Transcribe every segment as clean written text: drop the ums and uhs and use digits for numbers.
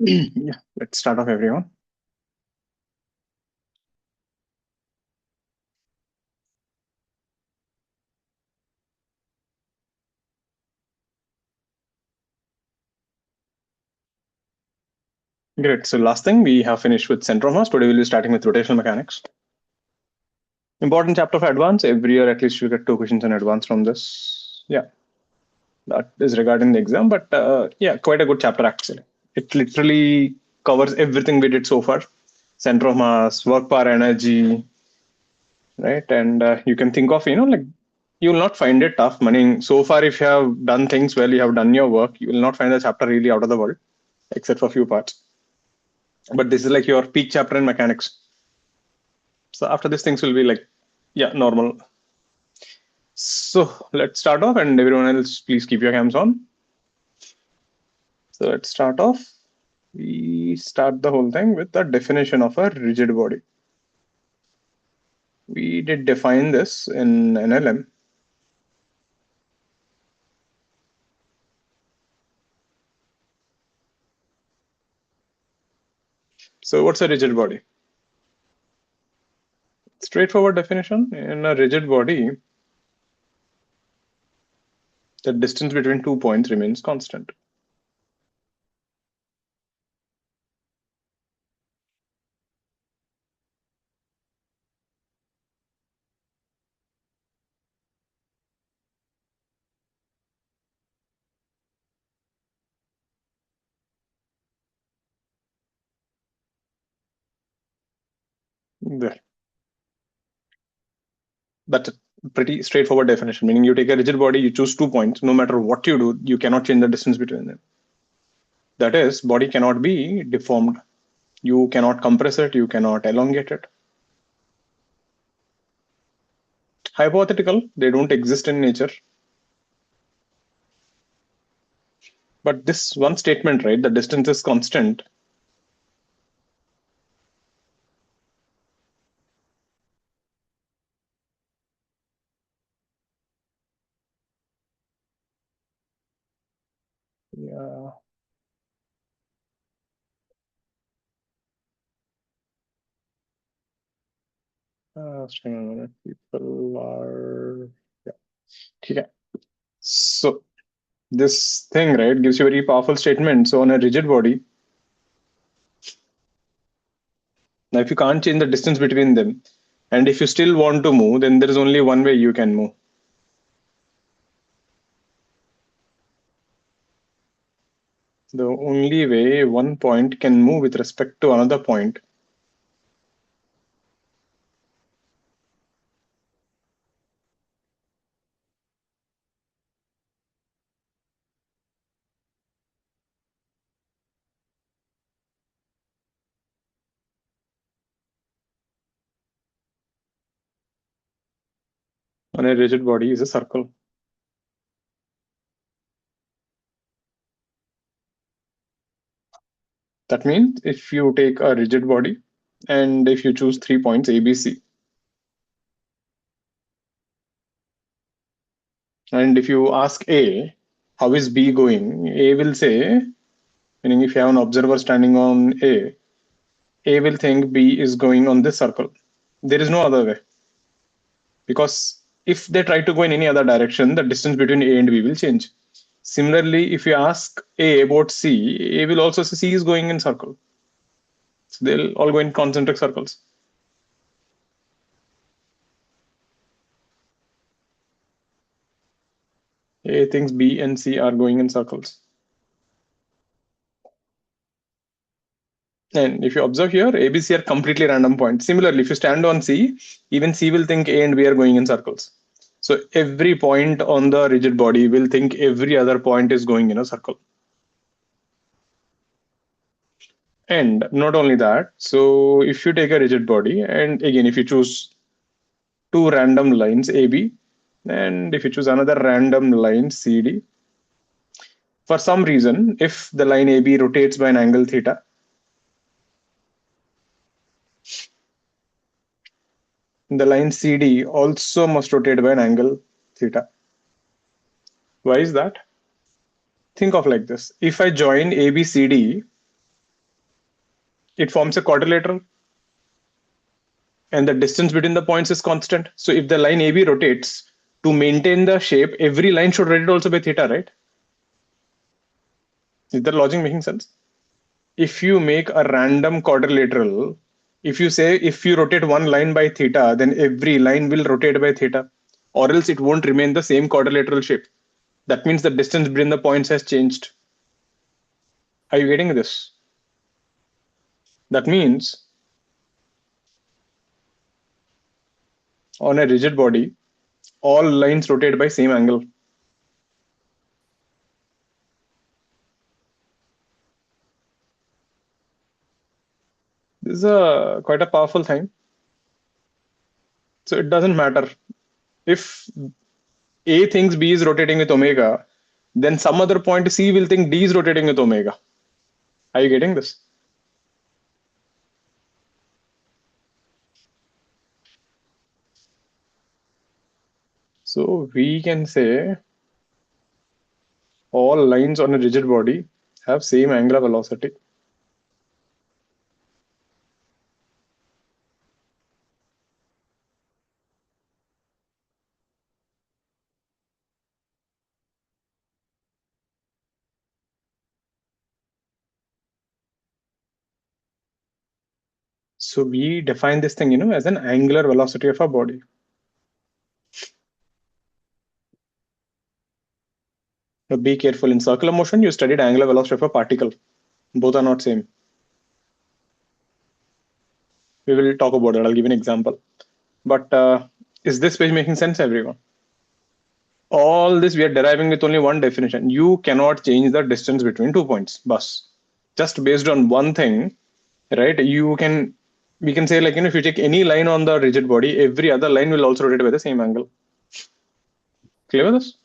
Yeah, let's start off, everyone. Great. So last thing we have finished with center of mass. Today we'll be starting with rotational mechanics. Important chapter for advance. Every year at least you get 2 questions in advance from this. Yeah, that is regarding the exam, but yeah, quite a good chapter actually. It literally covers everything we did so far. Center of mass, work power energy, right? And you can think of, like you will not find it tough. Meaning, so far, if you have done things well, you have done your work, you will not find the chapter really out of the world, except for a few parts. But this is like your peak chapter in mechanics. So after this, things will be like, yeah, normal. So let's start off, and everyone else, please keep your cams on. So let's start off. We start the whole thing with the definition of a rigid body. We did define this in NLM. So what's a rigid body? Straightforward definition. In a rigid body, the distance between 2 points remains constant. There. That's a pretty straightforward definition, meaning you take a rigid body, you choose 2 points, no matter what you do, you cannot change the distance between them. That is, body cannot be deformed. You cannot compress it, you cannot elongate it. Hypothetical, they don't exist in nature. But this one statement, right, the distance is constant. Yeah. Hang on a minute. People are. Yeah. Okay. So this thing, right, gives you a very powerful statement. So on a rigid body, now if you can't change the distance between them, and if you still want to move, then there is only one way you can move. The only way one point can move with respect to another point on a rigid body is a circle. That means if you take a rigid body and if you choose 3 points A, B, C, and if you ask A, how is B going? A will say, meaning if you have an observer standing on A will think B is going on this circle. There is no other way. Because if they try to go in any other direction, the distance between A and B will change. Similarly, if you ask A about C, A will also say C is going in circle. So they'll all go in concentric circles. A thinks B and C are going in circles. And if you observe here, A, B, C are completely random points. Similarly, if you stand on C, even C will think A and B are going in circles. So every point on the rigid body will think every other point is going in a circle. And not only that, so if you take a rigid body, and again, if you choose two random lines AB, and if you choose another random line CD, for some reason, if the line AB rotates by an angle theta, the line CD also must rotate by an angle theta. Why is that? Think of like this. If I join ABCD it forms a quadrilateral, and the distance between the points is constant. So if the line AB rotates, to maintain the shape, every line should rotate also by theta, right? Is that logic making sense? If you make a random quadrilateral, if you say if you rotate one line by theta, then every line will rotate by theta, or else it won't remain the same quadrilateral shape. That means the distance between the points has changed. Are you getting this? That means on a rigid body, all lines rotate by same angle. This is quite a powerful thing. So it doesn't matter if A thinks B is rotating with omega, then some other point C will think D is rotating with omega. Are you getting this? So we can say all lines on a rigid body have same angular velocity. So we define this thing, as an angular velocity of a body. Now be careful. In circular motion, you studied angular velocity of a particle. Both are not same. We will talk about that. I'll give an example. But is this page making sense, everyone? All this we are deriving with only one definition. You cannot change the distance between 2 points. Bus. Just based on one thing, right? We can say, like, if you take any line on the rigid body, every other line will also rotate by the same angle. Clear with this?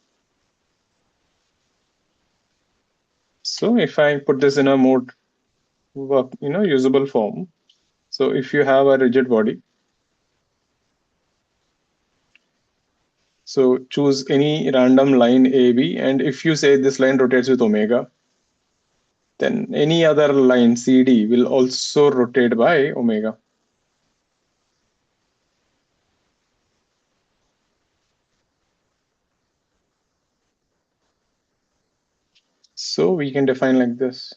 So if I put this in a more usable form. So if you have a rigid body, so choose any random line AB, and if you say this line rotates with omega, then any other line CD will also rotate by omega. So we can define like this.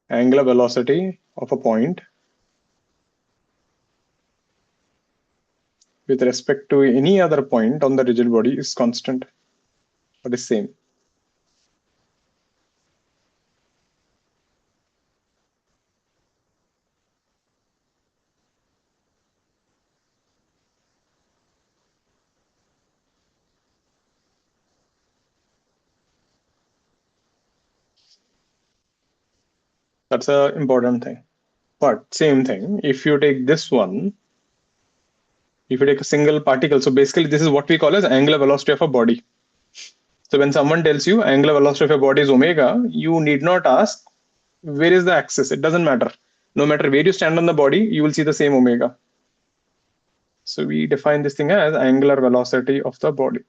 Angular velocity of a point with respect to any other point on the rigid body is constant, or is same. That's an important thing. But same thing, if you take this one, if you take a single particle, so basically this is what we call as angular velocity of a body. So when someone tells you angular velocity of a body is omega, you need not ask where is the axis. It doesn't matter. No matter where you stand on the body, you will see the same omega. So we define this thing as angular velocity of the body.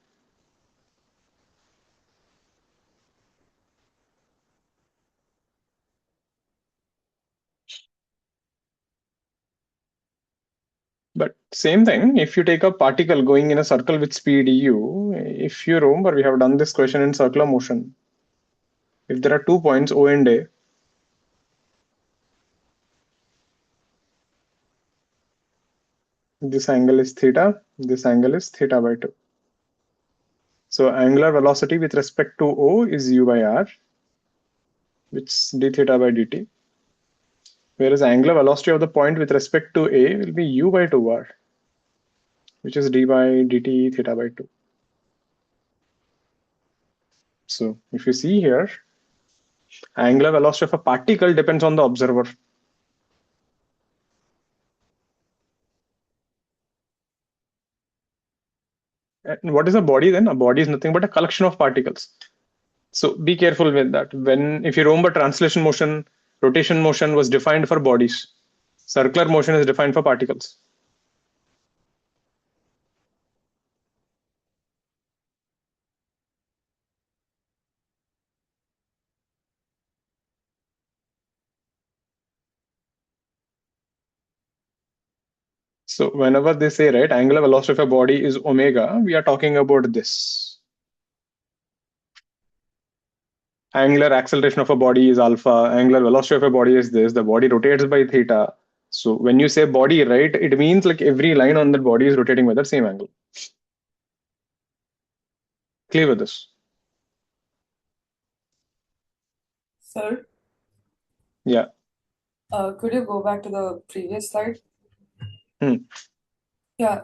But same thing, if you take a particle going in a circle with speed u, if you remember, we have done this question in circular motion. If there are 2 points O and A, this angle is theta, this angle is theta by 2. So angular velocity with respect to O is u by r, which is d theta by dt. Whereas angular velocity of the point with respect to A will be u by 2r, which is d by dt theta by 2. So if you see here, angular velocity of a particle depends on the observer. And what is a body then? A body is nothing but a collection of particles. So be careful with that. If you remember, translation motion, rotation motion was defined for bodies. Circular motion is defined for particles. So whenever they say, right, angular velocity of a body is omega, we are talking about this. Angular acceleration of a body is alpha. Angular velocity of a body is this. The body rotates by theta. So when you say body, right, it means like every line on that body is rotating by the same angle. Clear with this? Sir, Yeah. could you go back to the previous slide? Hmm. Yeah,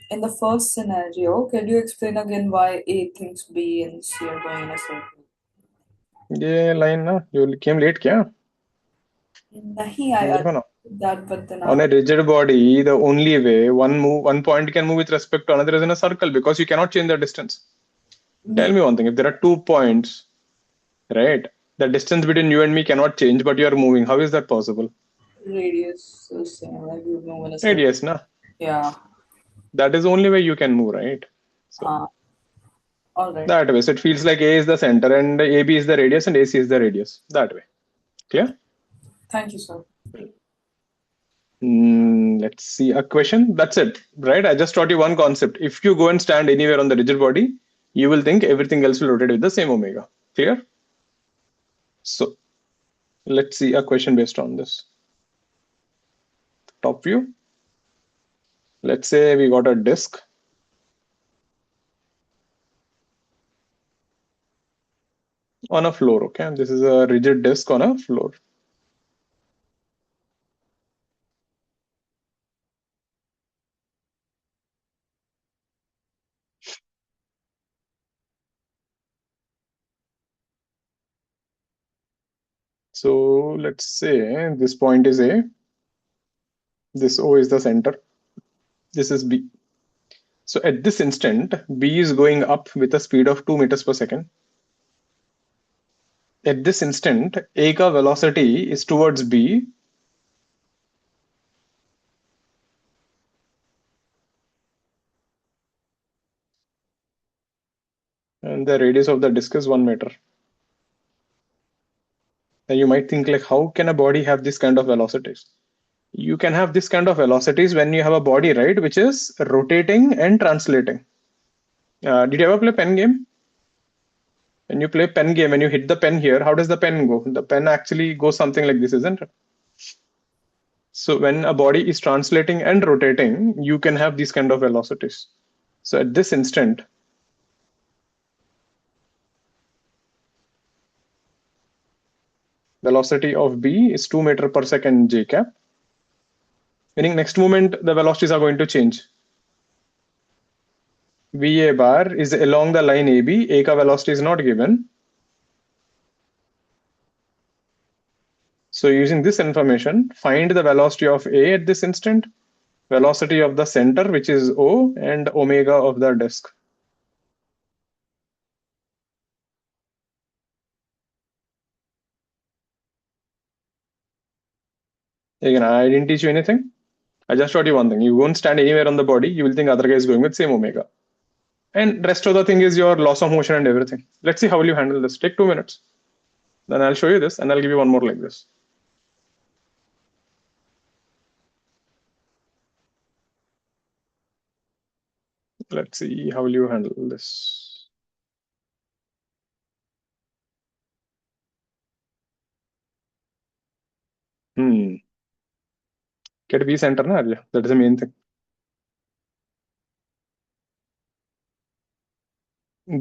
in the first scenario, can you explain again why A thinks B and C are going in a circle? ये line ना you came late क्या? नहीं, I देखो ना. understood that, but then On a rigid body, the only way one point can move with respect to another is in a circle because you cannot change the distance. Tell me one thing: if there are 2 points, right, the distance between you and me cannot change, but you are moving. How is that possible? radius is same, like you move in a circle. Radius, na. Yeah. That is the only way you can move, right? So All right. that way, so it feels like A is the center and AB is the radius and AC is the radius. That way, clear? Thank you, sir. Let's see a question. That's it, right? I just taught you one concept. If you go and stand anywhere on the rigid body, you will think everything else will rotate with the same omega. Clear? So let's see a question based on this. Top view. Let's say we got a disk on a floor. Okay, this is a rigid disk on a floor. So let's say this point is A, this O is the center, this is B. So at this instant, B is going up with a speed of 2 meters per second. At this instant, A ka velocity is towards B. And the radius of the disk is 1 meter. And you might think like, how can a body have this kind of velocities? You can have this kind of velocities when you have a body, right, which is rotating and translating. Did you ever play pen game? When you play pen game and you hit the pen here, how does the pen go? The pen actually goes something like this, isn't it? So when a body is translating and rotating, you can have these kind of velocities. So at this instant, velocity of B is 2 meter per second j cap. Meaning next moment, the velocities are going to change. VA bar is along the line AB. A ka velocity is not given. So using this information, find the velocity of A at this instant, velocity of the center, which is O, and omega of the disk. Again, I didn't teach you anything. I just taught you one thing. You won't stand anywhere on the body. You will think other guy is going with same omega. And rest of the thing is your loss of motion and everything. Let's see how will you handle this. Take 2 minutes. Then I'll show you this and I'll give you one more like this. Let's see how will you handle this. Get V center na arya. That is the main thing.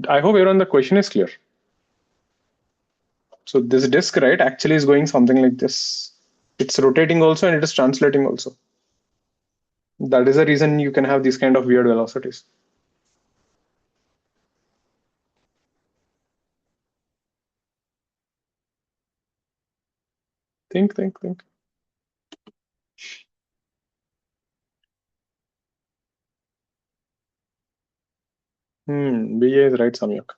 I hope everyone the question is clear. So this disk, right, actually is going something like this. It's rotating also and it is translating also. That is the reason you can have these kind of weird velocities. Think. BA is right, Samyak.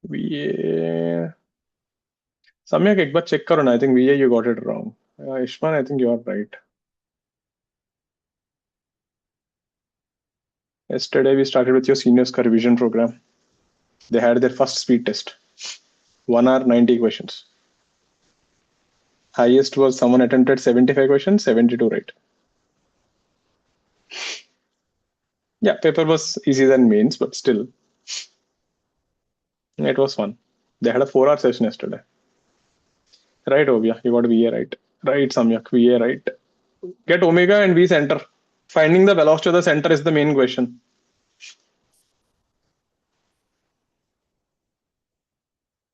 BA. Samyak, एक बार check करो ना. I think BA you got it wrong. Ishman, I think you are right. Yesterday we started with your seniors revision program. They had their first speed test. 1 hour, 90 questions. Highest was someone attempted 75 questions, 72 right. Yeah, paper was easier than mains, but still, it was fun. They had a 4 hour session yesterday. Right, Ovia, you got VA right. Right, Samyak, VA right. Get omega and V center. Finding the velocity of the center is the main question.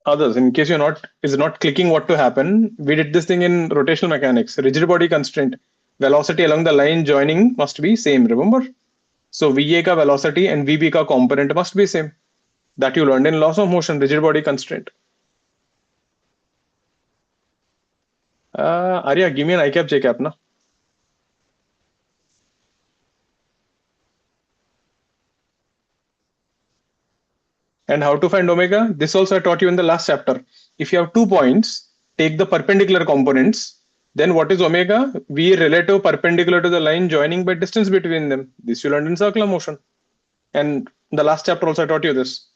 Others, in case you're not clicking what to happen, we did this thing in rotational mechanics. Rigid body constraint. Velocity along the line joining must be same, remember? So VA ka velocity and VB ka component must be same. That you learned in laws of motion, rigid body constraint. Arya, give me an I cap, J cap, na? And how to find omega? This also I taught you in the last chapter. If you have 2 points, take the perpendicular components. Then what is omega? V relative perpendicular to the line joining by distance between them. This you learned in circular motion. And the last chapter also I taught you this.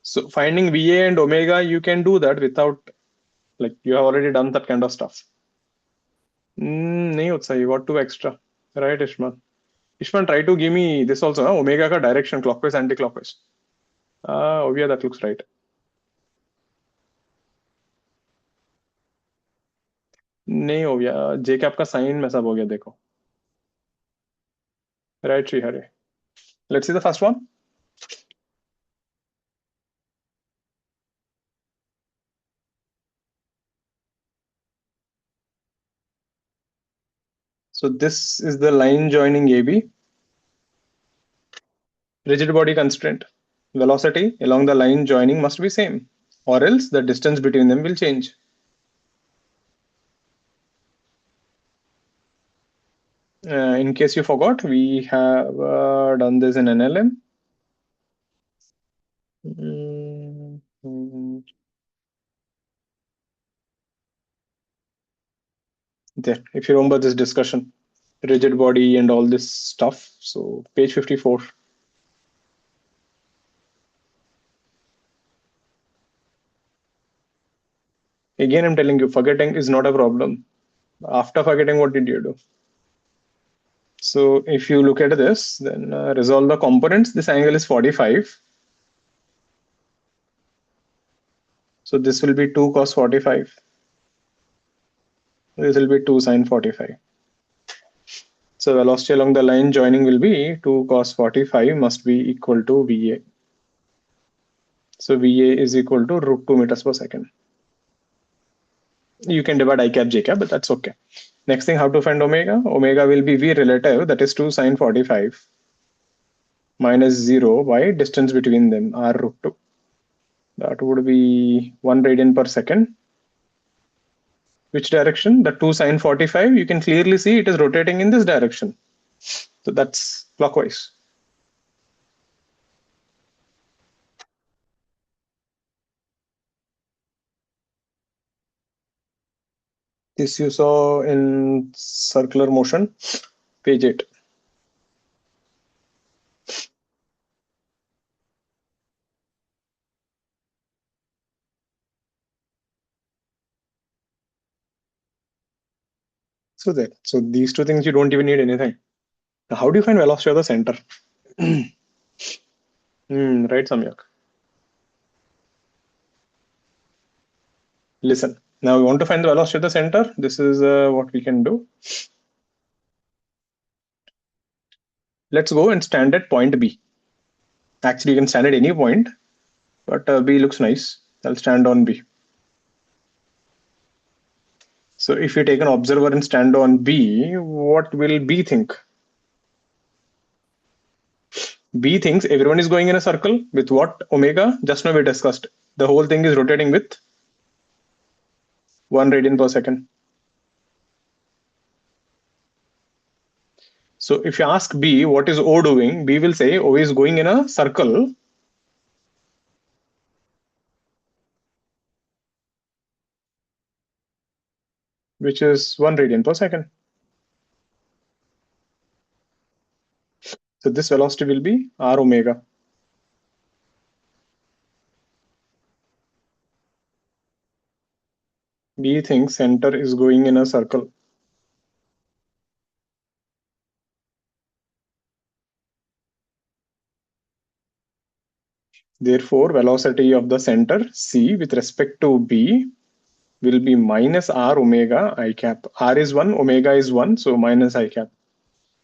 So finding VA and omega, you can do that without, like, you have already done that kind of stuff. नहीं होता, you got 2 extra. Right, Ishman? Ishman, try to give me this also, omega ka direction, clockwise, anti-clockwise. Oh yeah, that looks right. नहीं हो गया, जे cap का sign में सब हो गया देखो. Right, Srihari. Let's see the first one. So this is the line joining AB. Rigid body constraint. Velocity along the line joining must be same, or else the distance between them will change. In case you forgot, we have done this in NLM. There, if you remember this discussion, rigid body and all this stuff. So page 54. Again, I'm telling you, forgetting is not a problem. After forgetting, what did you do? So if you look at this, then resolve the components. This angle is 45. So this will be 2 cos 45. This will be 2 sin 45. So velocity along the line joining will be 2 cos 45 must be equal to VA. So VA is equal to root 2 meters per second. You can divide I cap J cap, but that's okay. Next thing, how to find omega? Omega will be V relative, that is 2 sin 45 minus 0 by distance between them, R root 2. That would be 1 radian per second. Which direction? The 2 sin 45, you can clearly see it is rotating in this direction. So that's clockwise. This you saw in circular motion, page 8. So there. So these two things you don't even need anything. Now, how do you find velocity of the center? Right, Samyak. Listen. Now we want to find the velocity of the center. This is what we can do. Let's go and stand at point B. Actually, you can stand at any point, but B looks nice. I'll stand on B. So if you take an observer and stand on B, what will B think? B thinks everyone is going in a circle with what? Omega. Just now we discussed. The whole thing is rotating with 1 radian per second. So if you ask B, what is O doing? B will say O is going in a circle which is 1 radian per second. So this velocity will be R omega. B thinks center is going in a circle. Therefore, velocity of the center C with respect to B will be minus r omega I cap. R is 1, omega is 1, so minus I cap.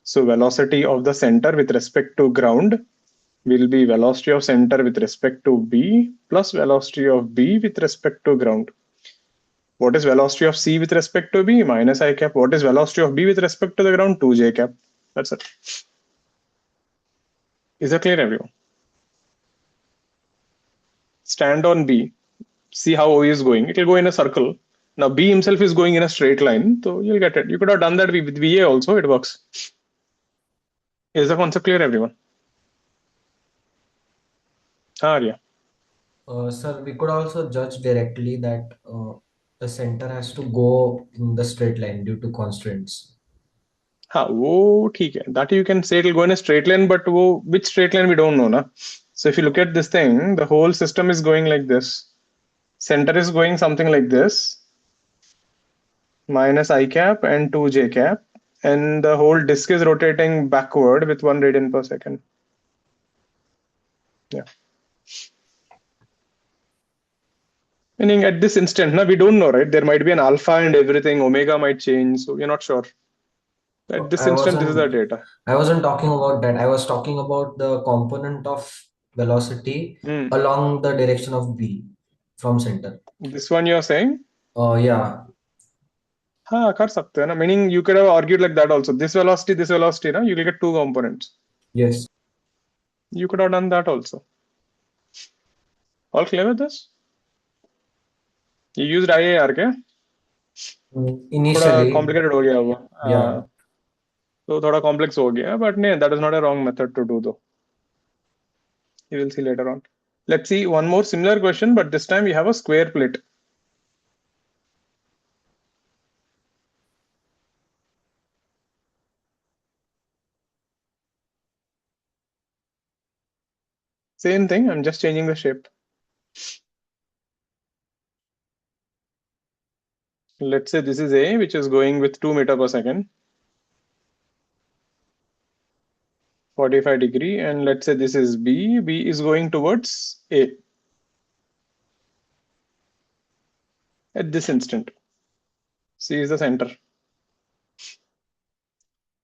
So velocity of the center with respect to ground will be velocity of center with respect to B plus velocity of B with respect to ground. What is velocity of C with respect to B? Minus I cap. What is velocity of B with respect to the ground? 2j cap. That's it. Is that clear, everyone? Stand on B. See how O is going. It will go in a circle. Now B himself is going in a straight line, so you'll get it. You could have done that with VA also. It works. Is the concept clear, everyone? Yeah. Sir, we could also judge directly that the center has to go in the straight line due to constraints. वो ठीक है. That you can say it will go in a straight line, but which straight line we don't know, na. So if you look at this thing, the whole system is going like this. Center is going something like this, minus I cap and 2j cap, and the whole disk is rotating backward with 1 radian per second. Yeah. Meaning at this instant, na, we don't know, right? There might be an alpha and everything, omega might change, so we're not sure. At this I instant, this is the wasn't data. I wasn't talking about that. I was talking about the component of velocity along the direction of B from center. This one you're saying? Yeah. हाँ कर सकते हैं ना. Meaning you could have argued like that also. This velocity, ना, you will get two components. Yes. You could have done that also. All clear with this? You used IAR क्या? थोड़ा Initially, complicated हो गया वो. yeah. तो थोड़ा complex हो गया, but नहीं, that is not a wrong method to do though. You will see later on. Let's see one more similar question, but this time we have a square plate. Same thing, I'm just changing the shape. Let's say this is A, which is going with 2 meter per second, 45 degree, and let's say this is B. B is going towards A at this instant. C is the center.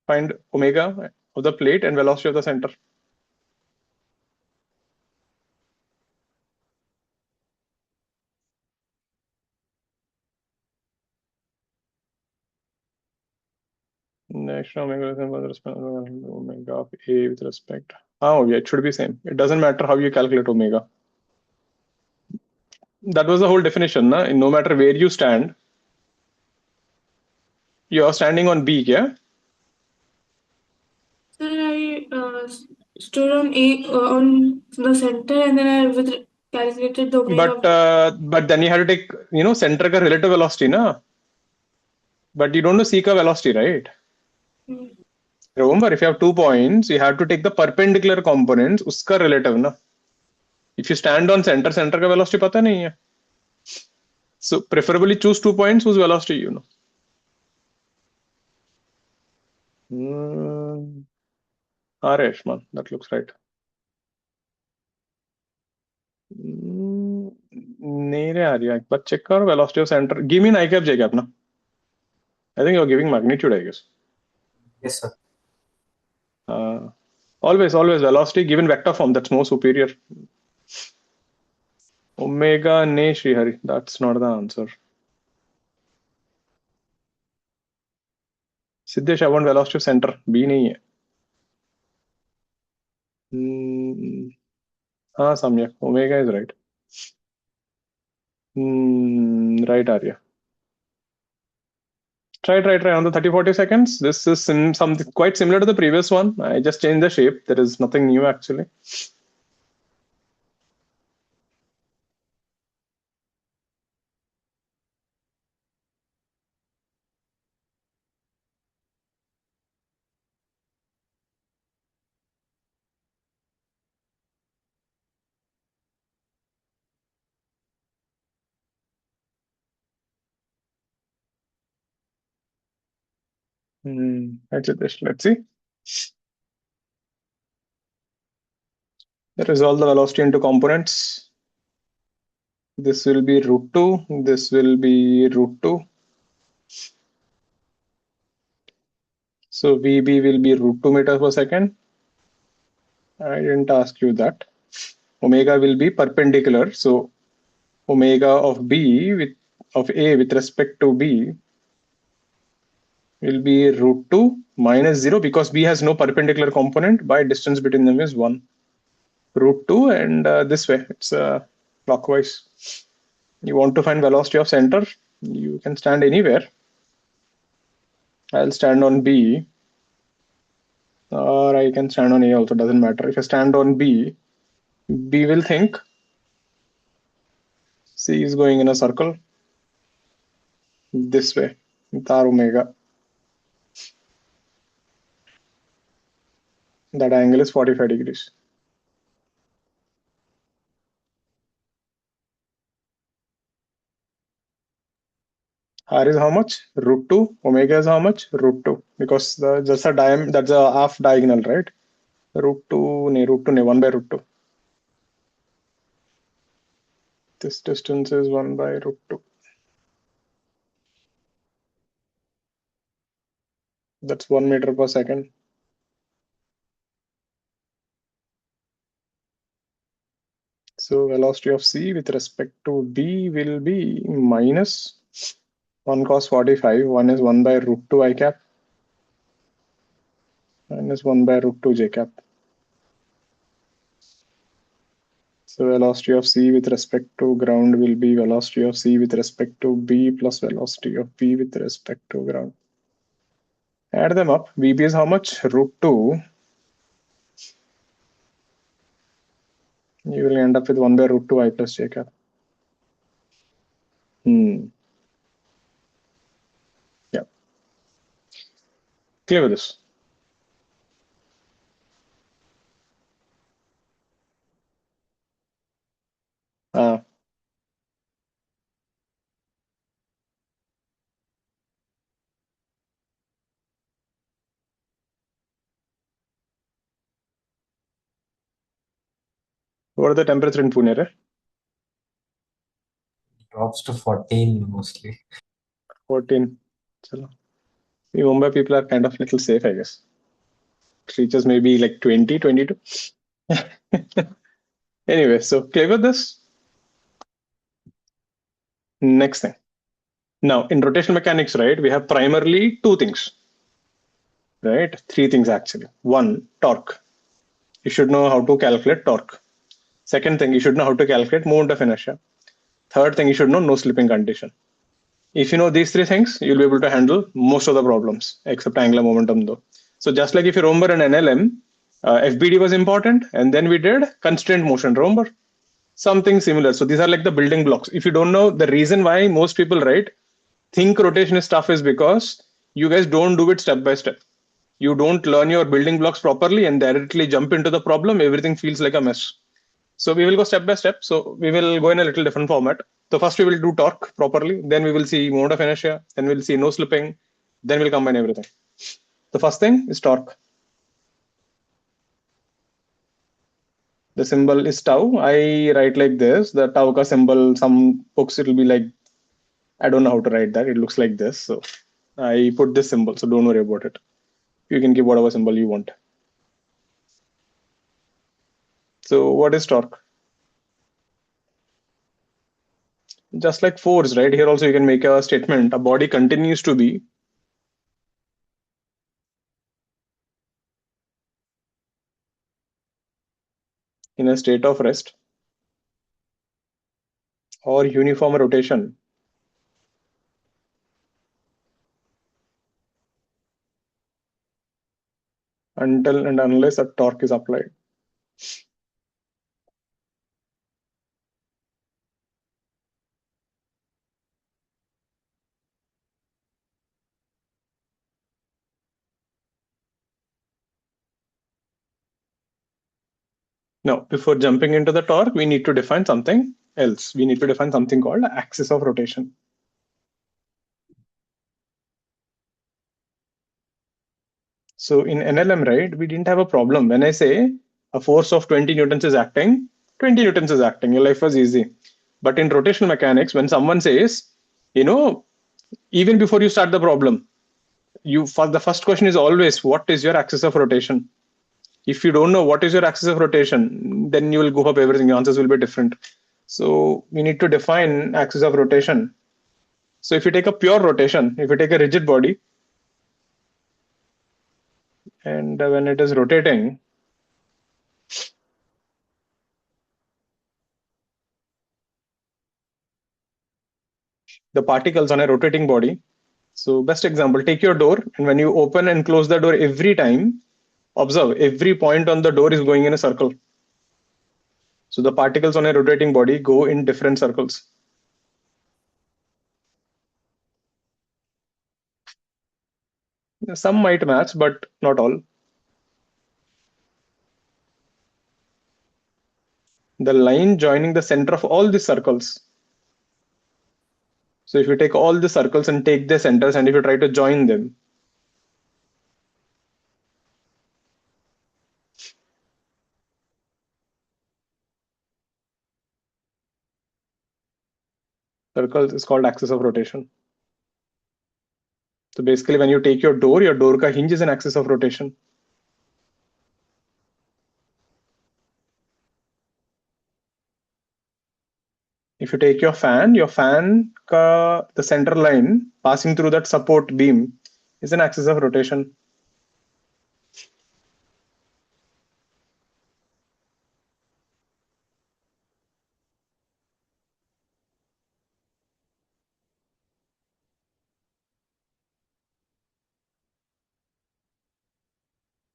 Find omega of the plate and velocity of the center. Next, omega of A with respect. Oh, yeah, it should be same. It doesn't matter how you calculate omega. That was the whole definition, na? No matter where you stand, you are standing on B, yeah? Sir, I stood on on the center, and then I calculated the omega. But then you have to take, center ka relative velocity, na? But you don't know C ka velocity, right? Remember, if you have 2 points, you have to take the perpendicular components, uska relative, na? If you stand on center, center ka velocity pata nahi hai. So preferably choose 2 points whose velocity you know. Reshman, that looks right. नहीं रे आर्या, एक बार check करो velocity of center. Give me an I cap J cap ना. I think you're giving magnitude, I guess. Yes, sir. Always velocity given vector form, that's more superior. Omega ne Srihari, that's not the answer. Siddesh, I want velocity of center. B नहीं है. हाँ सम्यक, omega is right. Right Arya. Try on the 30-40 seconds. This is something quite similar to the previous one. I just changed the shape. There is nothing new actually. Let's see. Resolve the velocity into components. This will be root 2. This will be root 2. So VB will be root 2 meters per second. I didn't ask you that. Omega will be perpendicular. So omega of B of A with respect to B will be root 2 minus 0 because B has no perpendicular component by distance between them is 1. Root 2 and this way it's clockwise. You want to find velocity of center, you can stand anywhere. I'll stand on B or I can stand on A also, doesn't matter. If I stand on B, B will think C is going in a circle this way with R omega. That angle is 45 degrees. R is how much? Root 2. Omega is how much? Root 2. Because that's a half diagonal, right? Root 2, 1 by root 2. This distance is 1 by root 2. That's 1 meter per second. So velocity of C with respect to B will be minus 1 cos 45. 1 is 1 by root 2 I cap. Minus 1 by root 2 j cap. So velocity of C with respect to ground will be velocity of C with respect to B plus velocity of B with respect to ground. Add them up. VB is how much? Root 2. You will end up with 1 by root 2 I plus j cap. Yeah. Clear with this? What are the temperature in Pune? Drops to 14 mostly. 14. Chalo. The Mumbai people are kind of little safe, I guess. Reaches maybe like 20, 22. Anyway, so clear with this? Next thing. Now, in rotational mechanics, right, we have primarily two things, right? Three things actually. One, torque. You should know how to calculate torque. Second thing, you should know how to calculate moment of inertia. Third thing, you should know no slipping condition. If you know these three things, you'll be able to handle most of the problems, except angular momentum though. So just like if you remember in NLM, FBD was important, and then we did constraint motion, remember? Something similar. So these are like the building blocks. If you don't know, the reason why most people think rotation is tough is because you guys don't do it step by step. You don't learn your building blocks properly and directly jump into the problem. Everything feels like a mess. So we will go step by step. So we will go in a little different format. So first we will do torque properly. Then we will see moment of inertia. Then we'll see no slipping. Then we'll combine everything. The first thing is torque. The symbol is tau. I write like this. The tau ka symbol, some books it will be like, I don't know how to write that. It looks like this. So I put this symbol. So don't worry about it. You can give whatever symbol you want. So what is torque? Just like force, right? Here also you can make a statement. A body continues to be in a state of rest or uniform rotation until and unless a torque is applied. Now, before jumping into the torque, we need to define something else. We need to define something called axis of rotation. So in NLM, right, we didn't have a problem. When I say a force of 20 newtons is acting, 20 newtons is acting. Your life was easy. But in rotational mechanics, when someone says, you know, even before you start the problem, the first question is always, what is your axis of rotation? If you don't know what is your axis of rotation, then you will go up everything. Your answers will be different. So we need to define axis of rotation. So if you take a pure rotation, if you take a rigid body, and when it is rotating, the particles on a rotating body. So best example, take your door, and when you open and close the door every time, observe every point on the door is going in a circle. So the particles on a rotating body go in different circles. Some might match, but not all. The line joining the center of all these circles. So if you take all the circles and take their centers, and if you try to join them, circles is called axis of rotation. So basically, when you take your door ka hinge is an axis of rotation. If you take your fan ka the center line passing through that support beam is an axis of rotation.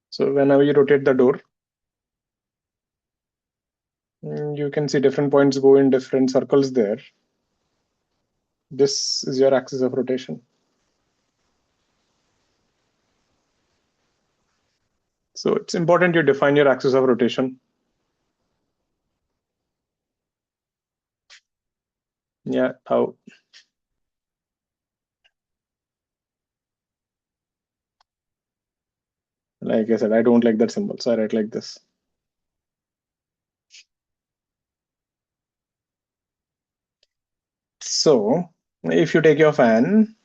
So whenever you rotate the door, you can see different points go in different circles there. This is your axis of rotation. So it's important you define your axis of rotation. Yeah, how? Like I said, I don't like that symbol, so I write like this. So if you take your fan,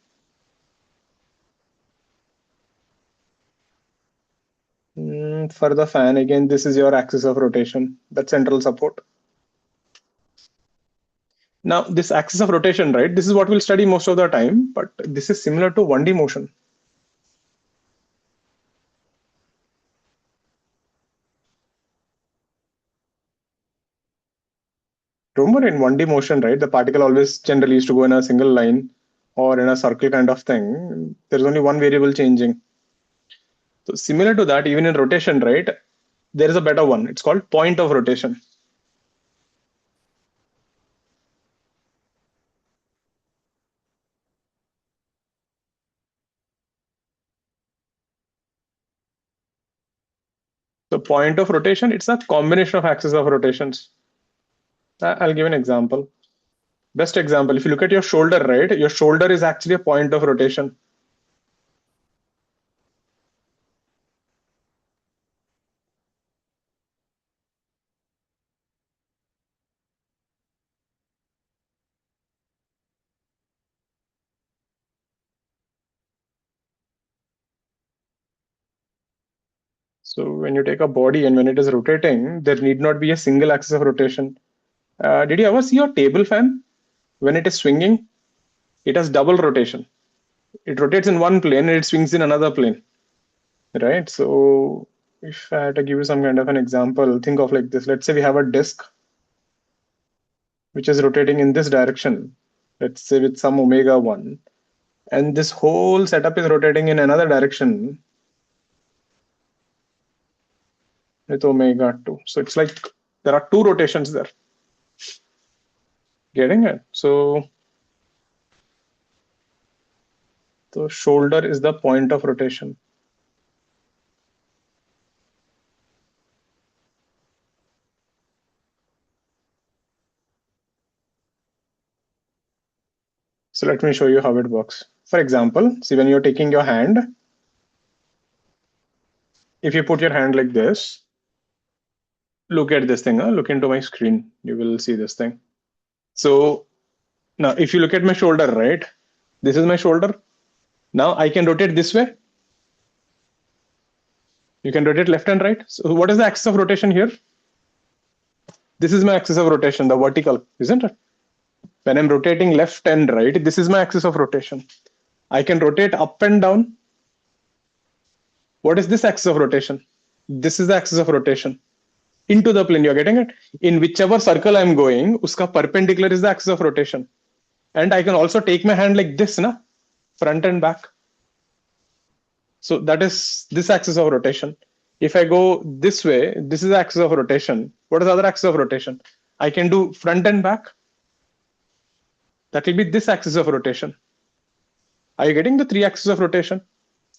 for the fan, again, this is your axis of rotation, that central support. Now, this axis of rotation, right, this is what we'll study most of the time, but this is similar to 1D motion. Remember in 1D motion, right, the particle always generally used to go in a single line or in a circle kind of thing. There's only one variable changing. So similar to that, even in rotation, right, there is a better one. It's called point of rotation. So point of rotation, it's a combination of axis of rotations. I'll give an example. Best example, if you look at your shoulder, right, your shoulder is actually a point of rotation. So when you take a body and when it is rotating, there need not be a single axis of rotation. Did you ever see your table fan? When it is swinging, it has double rotation. It rotates in one plane and it swings in another plane, right? So if I had to give you some kind of an example, think of like this. Let's say we have a disk which is rotating in this direction, let's say with some omega 1, and this whole setup is rotating in another direction with omega 2. So it's like there are two rotations there. Getting it? So the shoulder is the point of rotation. So let me show you how it works. For example, see when you're taking your hand, if you put your hand like this, look at this thing, look into my screen, you will see this thing. So now if you look at my shoulder, right, this is my shoulder. Now I can rotate this way. You can rotate left and right. So what is the axis of rotation here? This is my axis of rotation, the vertical, isn't it? When I'm rotating left and right, this is my axis of rotation. I can rotate up and down. What is this axis of rotation? This is the axis of rotation. Into the plane, you're getting it? In whichever circle I'm going, uska perpendicular is the axis of rotation. And I can also take my hand like this, na? Front and back. So that is this axis of rotation. If I go this way, this is the axis of rotation. What is the other axis of rotation? I can do front and back. That will be this axis of rotation. Are you getting the three axes of rotation?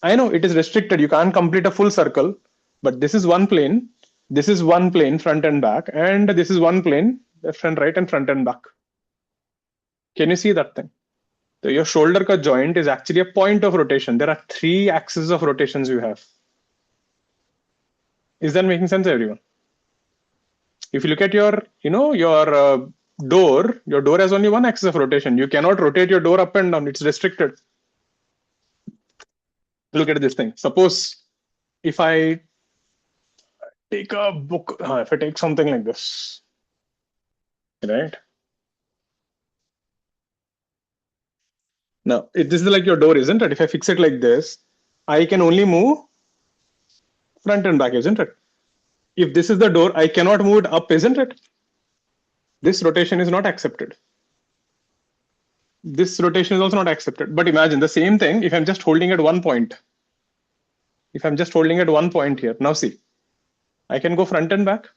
I know it is restricted. You can't complete a full circle, but this is one plane. This is one plane, front and back, and this is one plane, left and right and front and back. Can you see that thing? So your shoulder ka joint is actually a point of rotation. There are three axes of rotations you have. Is that making sense, everyone? If you look at your, your door has only one axis of rotation. You cannot rotate your door up and down. It's restricted. Look at this thing. Suppose if I take a book, if I take something like this, right? Now, this is like your door, isn't it? If I fix it like this, I can only move front and back, isn't it? If this is the door, I cannot move it up, isn't it? This rotation is not accepted. This rotation is also not accepted. But imagine the same thing if I'm just holding at one point. If I'm just holding at one point here, now see, I can go front and back.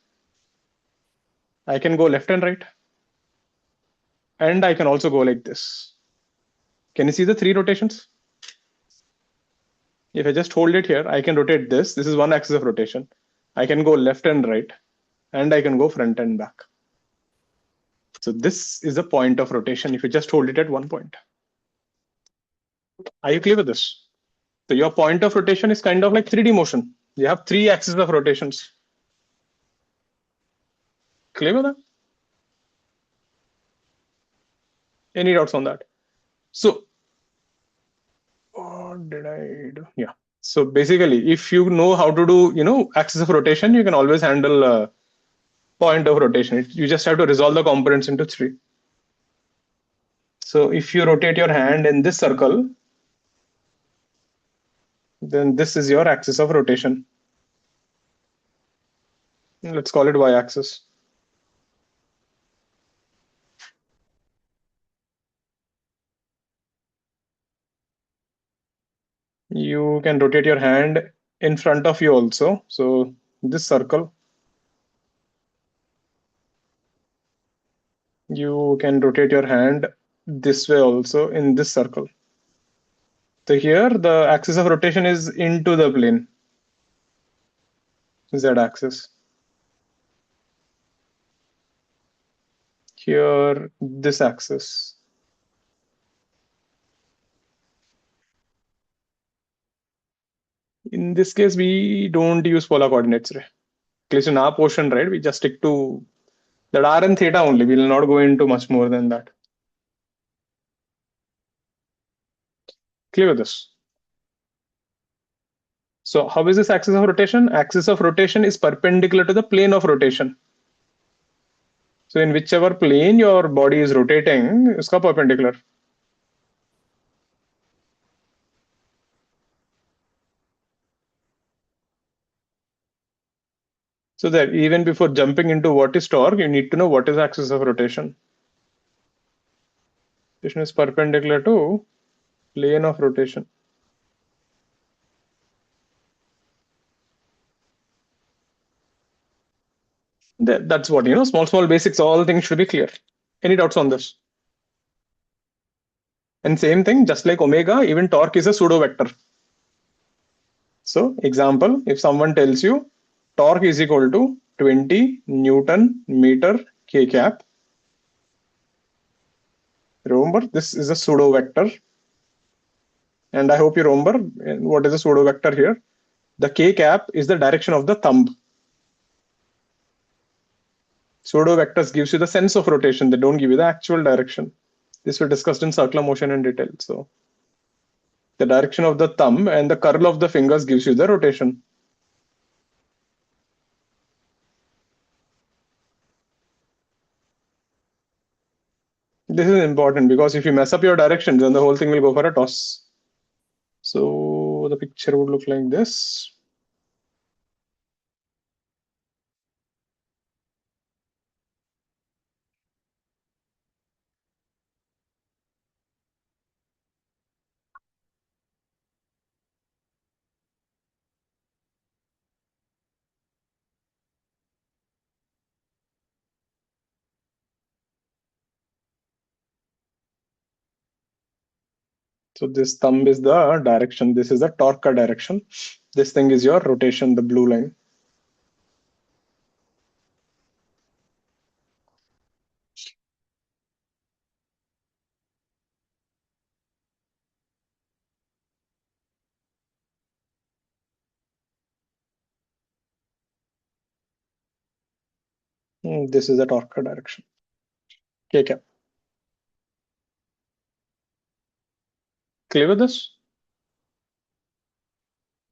I can go left and right. And I can also go like this. Can you see the three rotations? If I just hold it here, I can rotate this. This is one axis of rotation. I can go left and right, and I can go front and back. So this is a point of rotation if you just hold it at one point. Are you clear with this? So your point of rotation is kind of like 3D motion. You have three axes of rotations. Clear with that? Any doubts on that? So what did I do? Yeah. So basically, if you know how to do, axis of rotation, you can always handle point of rotation. You just have to resolve the components into three. So if you rotate your hand in this circle, then this is your axis of rotation. Let's call it y-axis. You can rotate your hand in front of you also. So this circle, you can rotate your hand this way also in this circle. So here the axis of rotation is into the plane, z-axis. Here, this axis. In this case, we don't use polar coordinates. Right? At least in our portion, right? We just stick to that r and theta only. We will not go into much more than that. Clear with this? So how is this axis of rotation? Axis of rotation is perpendicular to the plane of rotation. So in whichever plane your body is rotating, it's perpendicular. So that even before jumping into what is torque, you need to know what is axis of rotation. Rotation is perpendicular to plane of rotation. That's what, small basics, all things should be clear. Any doubts on this? And same thing, just like omega, even torque is a pseudo vector. So example, if someone tells you torque is equal to 20 Newton meter K cap, remember this is a pseudo vector. And I hope you remember what is a pseudo vector here. The k cap is the direction of the thumb. Pseudo vectors gives you the sense of rotation. They don't give you the actual direction. This we discussed in circular motion in detail. So the direction of the thumb and the curl of the fingers gives you the rotation. This is important because if you mess up your directions, then the whole thing will go for a toss. So the picture would look like this. So this thumb is the direction. This is the torque direction. This thing is your rotation, the blue line. This is the torque direction. K cap. Clear with this?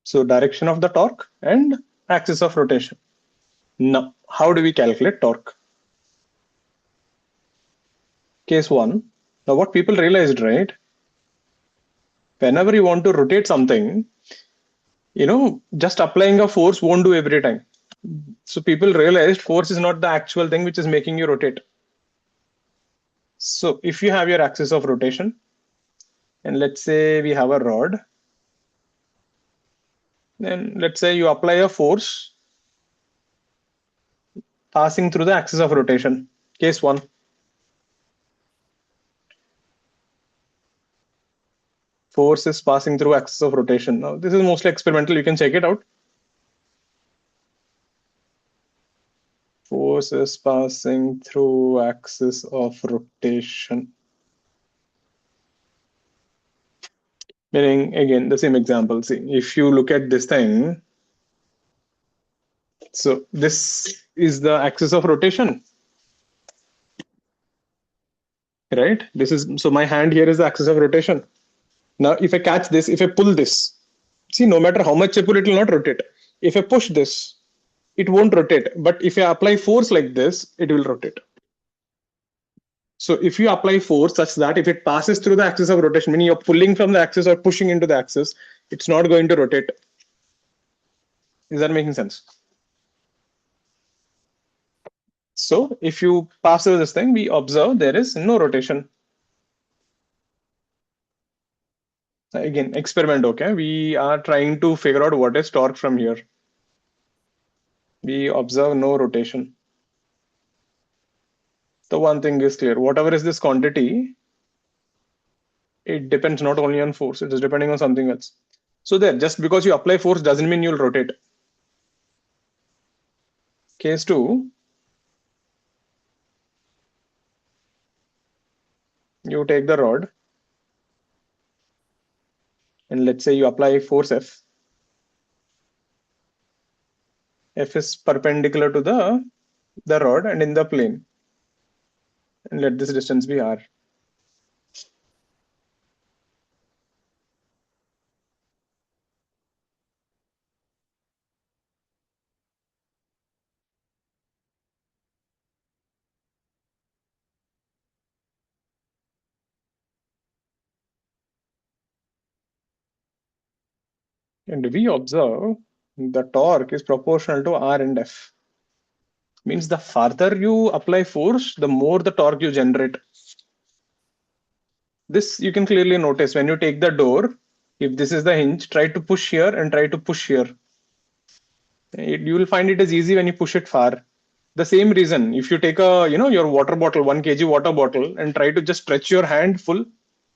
So direction of the torque and axis of rotation. Now, how do we calculate torque? Case 1. Now, what people realized, right? Whenever you want to rotate something, just applying a force won't do every time. So people realized force is not the actual thing which is making you rotate. So if you have your axis of rotation, and let's say we have a rod, then let's say you apply a force passing through the axis of rotation. Case 1. Force is passing through axis of rotation. Now, this is mostly experimental. You can check it out. Force is passing through axis of rotation. Meaning, again, the same example. See, if you look at this thing, so this is the axis of rotation, right? This is, so my hand here is the axis of rotation. Now, if I catch this, if I pull this, see, no matter how much I pull, it will not rotate. If I push this, it won't rotate. But if I apply force like this, it will rotate. So if you apply force such that if it passes through the axis of rotation, meaning you're pulling from the axis or pushing into the axis, it's not going to rotate. Is that making sense? So if you pass through this thing, we observe there is no rotation. Again, experiment, okay? We are trying to figure out what is torque from here. We observe no rotation. So one thing is clear, whatever is this quantity, it depends not only on force, it is depending on something else. So there, just because you apply force doesn't mean you'll rotate. Case 2, you take the rod and let's say you apply force F. F is perpendicular to the rod and in the plane. And let this distance be R. And we observe the torque is proportional to R and F. Means the farther you apply force, the more the torque you generate. This you can clearly notice when you take the door. If this is the hinge, try to push here and try to push here. You will find it as easy when you push it far. The same reason, if you take your water bottle, 1 kg water bottle, and try to just stretch your hand full,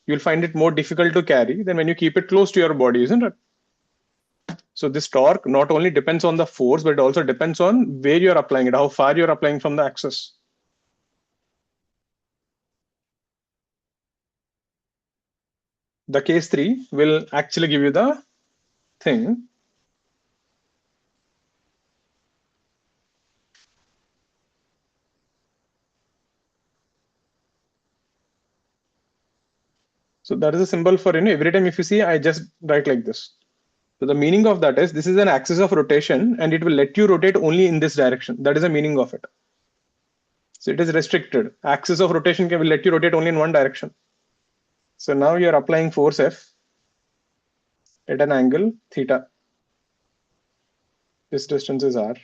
you'll find it more difficult to carry than when you keep it close to your body, isn't it? So this torque not only depends on the force, but it also depends on where you're applying it, how far you're applying from the axis. The case 3 will actually give you the thing. So that is a symbol for, every time if you see, I just write like this. So the meaning of that is this is an axis of rotation and it will let you rotate only in this direction. That is the meaning of it. So it is restricted. Axis of rotation will let you rotate only in one direction. So now you're applying force F at an angle theta. This distance is r.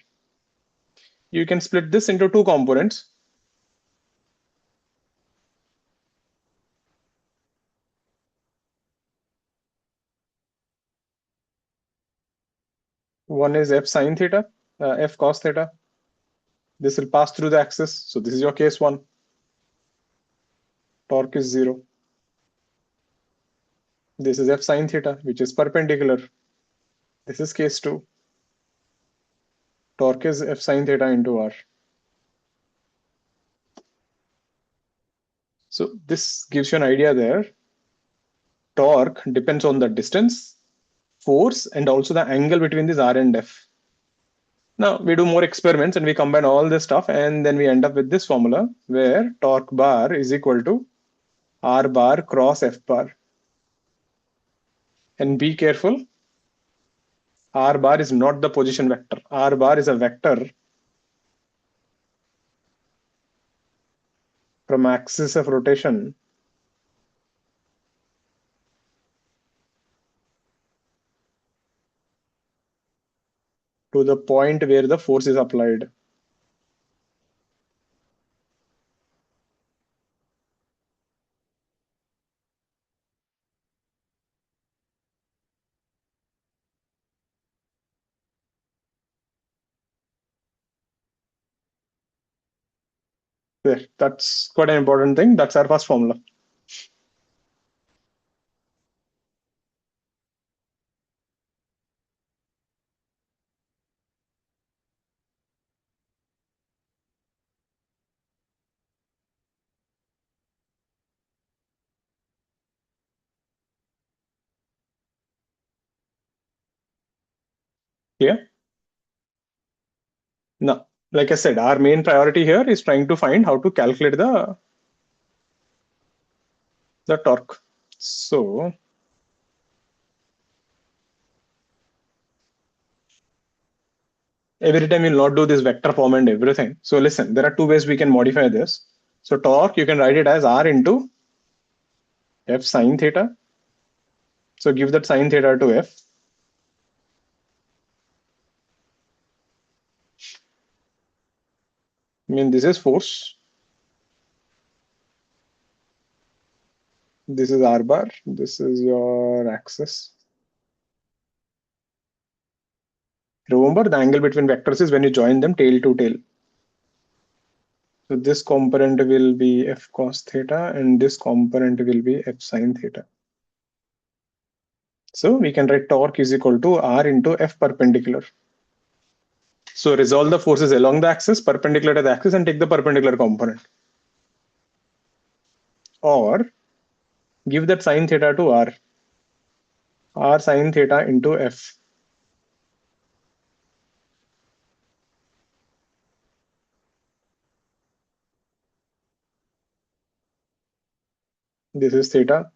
You can split this into two components. One is F sine theta, F cos theta. This will pass through the axis. So this is your case 1. Torque is 0. This is F sine theta, which is perpendicular. This is case 2. Torque is F sine theta into r. So this gives you an idea there. Torque depends on the distance, force, and also the angle between this r and f. Now we do more experiments and we combine all this stuff and then we end up with this formula where torque bar is equal to r bar cross f bar. And be careful, r bar is not the position vector. R bar is a vector from axis of rotation to the point where the force is applied. There, that's quite an important thing. That's our first formula. Yeah. Now, like I said, our main priority here is trying to find how to calculate the torque. So every time you'll not do this vector form and everything. So listen, there are two ways we can modify this. So torque, you can write it as r into f sine theta. So give that sine theta to f. I mean, this is force. This is r bar. This is your axis. Remember, the angle between vectors is when you join them tail to tail. So this component will be f cos theta and this component will be f sine theta. So we can write torque is equal to r into f perpendicular. So resolve the forces along the axis, perpendicular to the axis, and take the perpendicular component. Or give that sine theta to r sine theta into f. This is theta.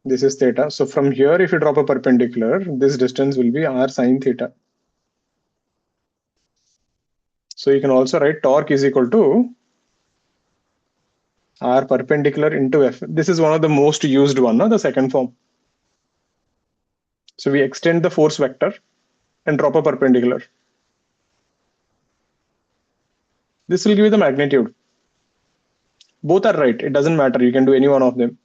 This is theta. So from here, if you drop a perpendicular, this distance will be r sine theta. So you can also write torque is equal to r perpendicular into f. This is one of the most used one, no? The second form. So we extend the force vector and drop a perpendicular. This will give you the magnitude. Both are right. It doesn't matter. You can do any one of them.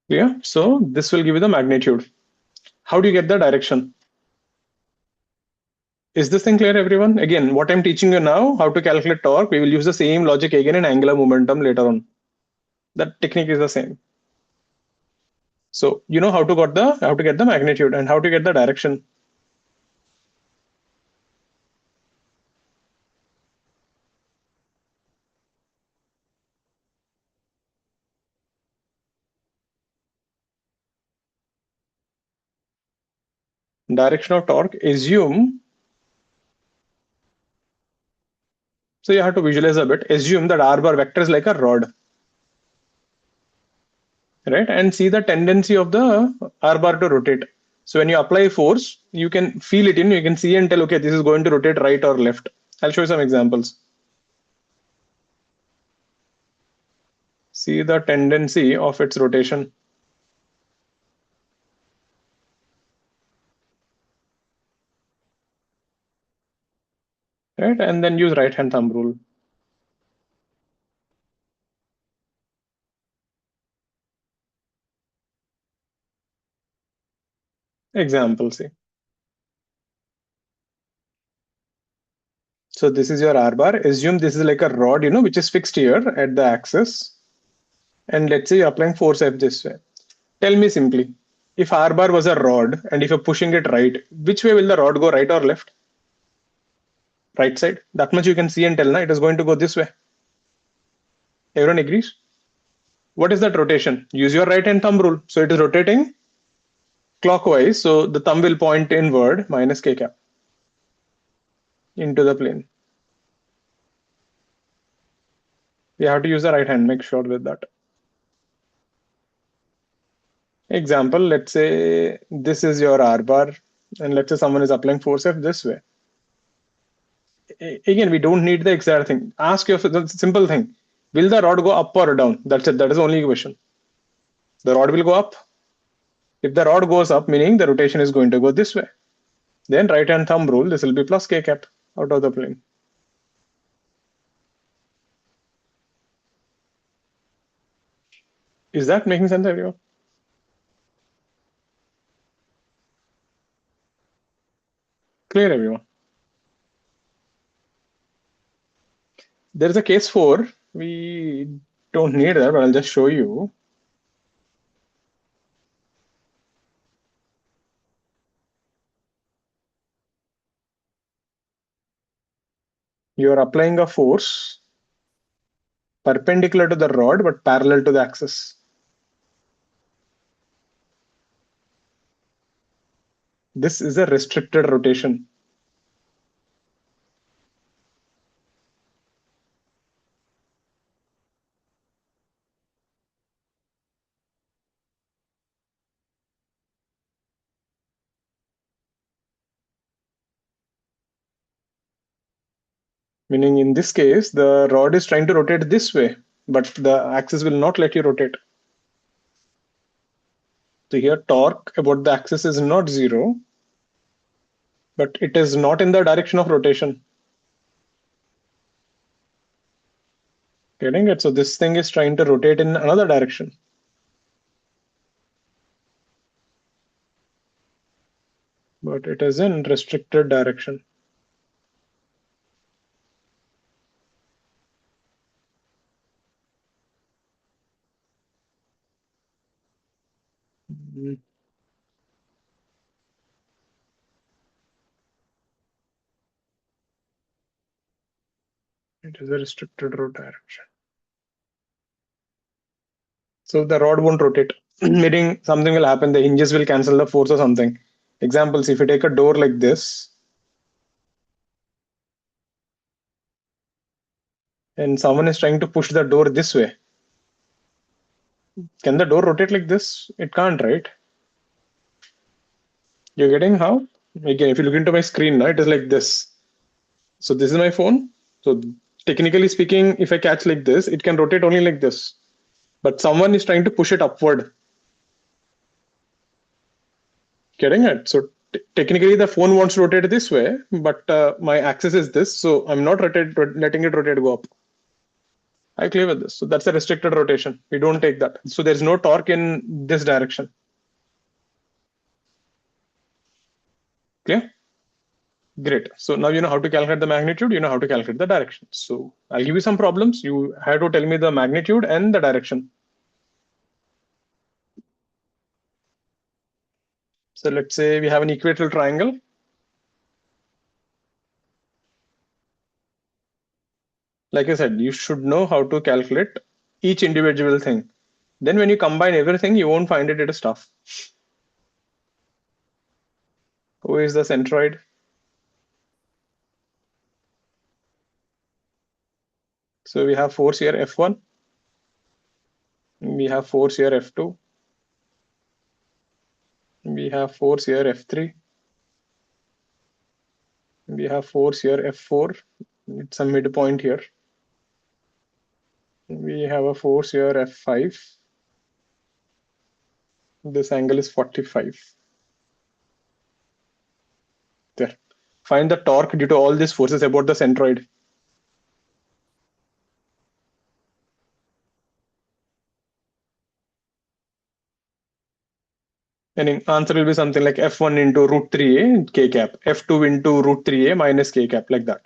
Yeah. So this will give you the magnitude. How do you get the direction? Is this thing clear, everyone? Again, what I'm teaching you now, how to calculate torque, we will use the same logic again in angular momentum later on. That technique is the same. So you know how to get the magnitude and how to get the direction. direction of torque, assume, so you have to visualize a bit, assume that r bar vector is like a rod, right? And see the tendency of the r bar to rotate. So when you apply force, you can feel it in, you can see and tell, okay, this is going to rotate right or left. I'll show you some examples. See the tendency of its rotation. Right? And then use right hand thumb rule. Example, see. So this is your R bar. Assume this is like a rod, which is fixed here at the axis. And let's say you're applying force F this way. Tell me simply, if R bar was a rod and if you're pushing it right, which way will the rod go, right or left? Right side. That much you can see and tell now it is going to go this way. Everyone agrees? What is that rotation? Use your right hand thumb rule. So it is rotating clockwise. So the thumb will point inward minus k cap into the plane. You have to use the right hand, make sure with that. Example, let's say this is your R bar, and let's say someone is applying force F this way. Again, we don't need the exact thing. Ask yourself the simple thing. Will the rod go up or down? That's it. That is the only question. The rod will go up. If the rod goes up, meaning the rotation is going to go this way. Then right hand thumb rule, this will be plus k cap out of the plane. Is that making sense, everyone? Clear, everyone? There is a case 4. We don't need that, but I'll just show you. You are applying a force perpendicular to the rod but parallel to the axis. This is a restricted rotation. Meaning in this case, the rod is trying to rotate this way, but the axis will not let you rotate. So here torque about the axis is not 0, but it is not in the direction of rotation. Getting it? So this thing is trying to rotate in another direction. But it is in restricted direction. It is a restricted road direction. So the rod won't rotate, meaning something will happen. The hinges will cancel the force or something. Examples, if you take a door like this, and someone is trying to push the door this way, can the door rotate like this? It can't, right? You're getting how? Again, if you look into my screen now, it is like this. So this is my phone. So technically speaking, if I catch like this, it can rotate only like this. But someone is trying to push it upward. Getting it? So technically the phone wants to rotate this way, but my axis is this. So I'm not letting it rotate go up. I clear with this. So that's a restricted rotation. We don't take that. So there's no torque in this direction. Clear? Great. So now you know how to calculate the magnitude, you know how to calculate the direction. So I'll give you some problems. You have to tell me the magnitude and the direction. So let's say we have an equilateral triangle. Like I said, you should know how to calculate each individual thing. Then when you combine everything, you won't find it as tough. Who is the centroid? So we have force here F1. We have force here F2. We have force here F3. We have force here F4. It's a midpoint here. We have a force here F5. This angle is 45. There. Find the torque due to all these forces about the centroid. And answer will be something like F1 into root 3a k cap, F2 into root 3a minus k cap, like that.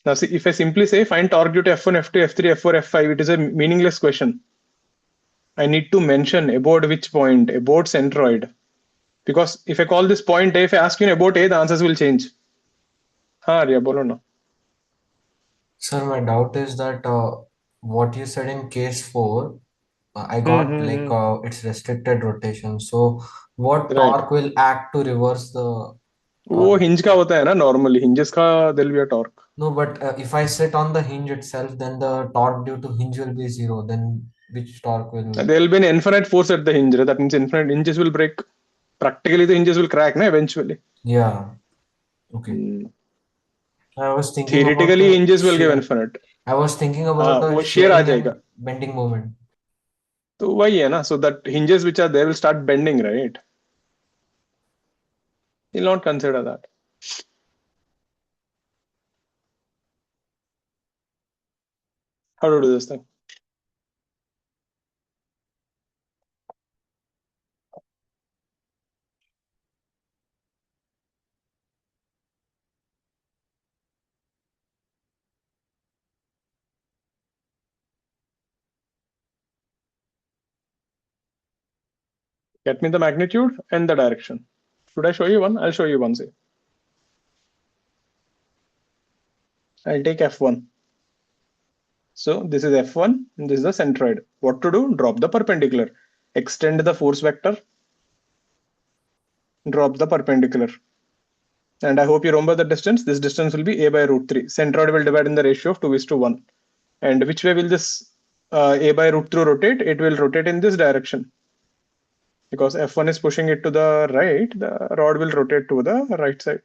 Now see, if I simply say find torque due to F1, F2, F3, F4, F5, it is a meaningless question. I need to mention about which point, about centroid. Because if I call this point A, if I ask you about A, the answers will change. हाँ रिया बोलो ना. Sir, my doubt is that what you said in case 4, I got like it's restricted rotation. So what Right. torque will act to reverse the वो or hinge का होता है ना normally. Hinges का there will be a torque. no, but if I sit on the hinge itself, then the torque due to hinge will be 0. Then which torque will? There will be an infinite force at the hinge. Right? That means infinite hinges will break. Practically the hinges will crack na, eventually. Yeah. Okay. I was thinking about Theoretically the hinges will give shear. infinite. I was thinking हाँ about the वो shear आ shearing जाएगा. and bending moment. तो वही है ना. So that hinges which are there will start bending, right? You'll not consider that. How to do this thing? Get me the magnitude and the direction. Should I show you one? I'll show you one. Say, I'll take F1. So this is F1, and this is the centroid. What to do? Drop the perpendicular. Extend the force vector. Drop the perpendicular. And I hope you remember the distance. This distance will be a by root 3. Centroid will divide in the ratio of 2:1. And which way will this a by root 3 rotate? It will rotate in this direction. Because F1 is pushing it to the right, the rod will rotate to the right side.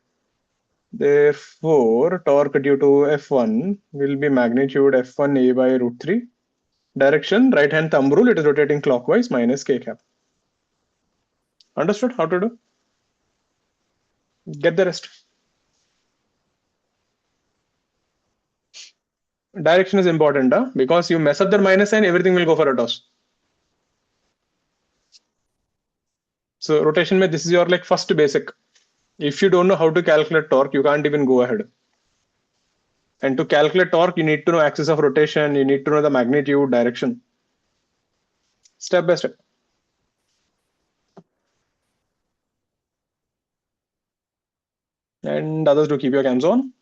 Therefore, torque due to F1 will be magnitude F1 a by root 3. Direction, right hand thumb rule, it is rotating clockwise minus k cap. Understood how to do? Get the rest. Direction is important, huh? Because you mess up the minus sign, everything will go for a toss. So rotation, this is your like first basic. If you don't know how to calculate torque, you can't even go ahead. And to calculate torque, you need to know axis of rotation, you need to know the magnitude, direction. Step by step. And others do keep your cams on.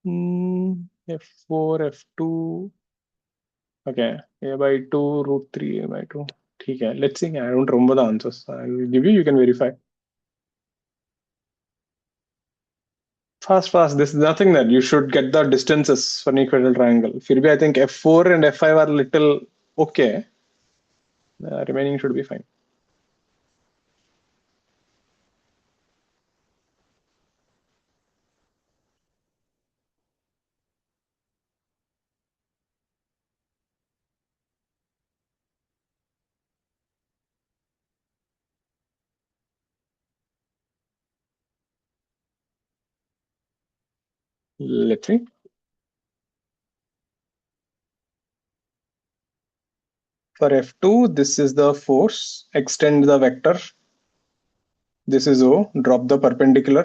F4, F2. Okay, a by 2, root 3, a by 2. Okay, let's see. I don't remember the answers. I will give you, you can verify. Fast. This is nothing that you should get the distances for an equilateral triangle. Firbi, I think F4 and F5 are little okay. The remaining should be fine. Let's see. For F2, this is the force. Extend the vector. This is O. Drop the perpendicular.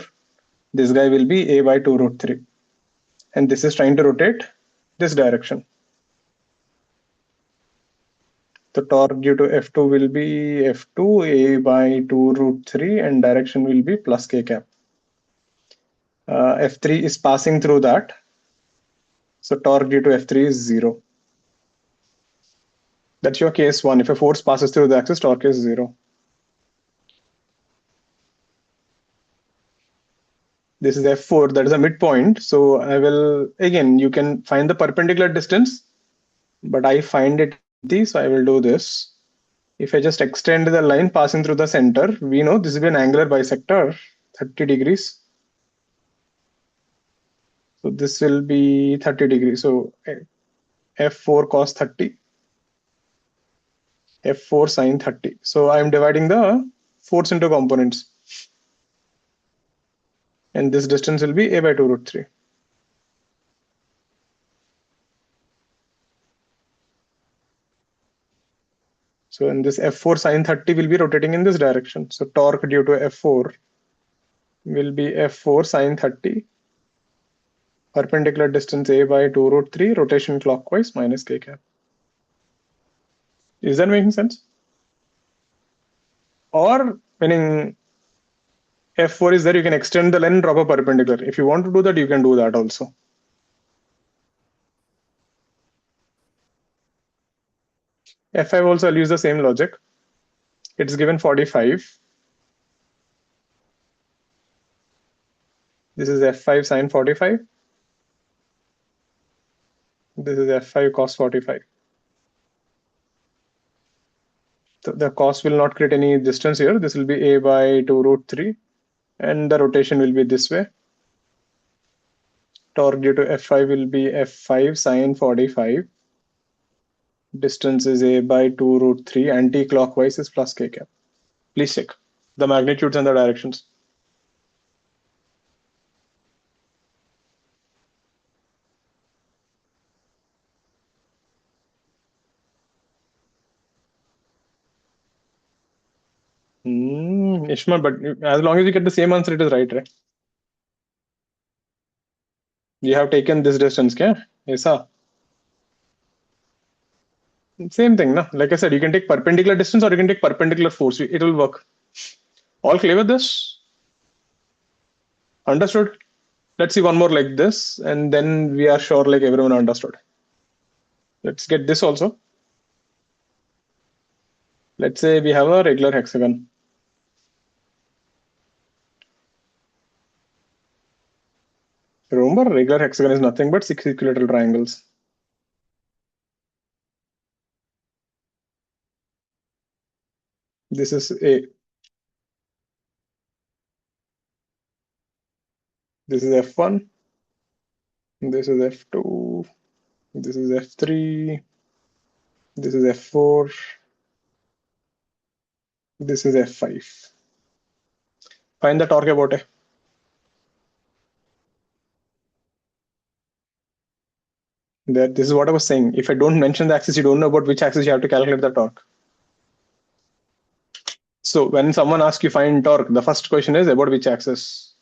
This guy will be A by 2 root 3. And this is trying to rotate this direction. The torque due to F2 will be F2 A by 2 root 3 and direction will be plus K cap. F3 is passing through that. So torque due to F3 is 0. That's your case 1. If a force passes through the axis, torque is 0. This is F4, that is a midpoint. So I will, again, you can find the perpendicular distance, but I find it empty, so I will do this. If I just extend the line passing through the center, we know this will be an angular bisector, 30 degrees. So this will be 30 degrees. So F4 cos 30, F4 sin 30. So I'm dividing the force into components. And this distance will be A by 2 root 3. So in this F4 sin 30 will be rotating in this direction. So torque due to F4 will be F4 sin 30. Perpendicular distance A by 2 root 3, rotation clockwise minus K cap. Is that making sense? Or meaning F4 is there, you can extend the line and drop a perpendicular. If you want to do that, you can do that also. F5 also, I'll use the same logic. It's given 45. This is F5 sin 45. This is F5 cos 45. So the cos will not create any distance here. This will be A by 2 root 3. And the rotation will be this way. Torque due to F5 will be F5 sin 45. Distance is A by 2 root 3. Anti-clockwise is plus K cap. Please check the magnitudes and the directions. Ishmael, but as long as you get the same answer, it is right, right? You have taken this distance, kya? Aisa? Same thing, na? Like I said, you can take perpendicular distance or you can take perpendicular force. It will work. All clear with this? Understood? Let's see one more like this, and then we are sure like everyone understood. Let's get this also. Let's say we have a regular hexagon. Remember, regular hexagon is nothing but 6 equilateral triangles. This is A. This is F1. This is F2. This is F3. This is F4. This is F5. Find the torque about it. This is what I was saying. If I don't mention the axis, you don't know about which axis you have to calculate the torque. So when someone asks you find torque, the first question is about which axis.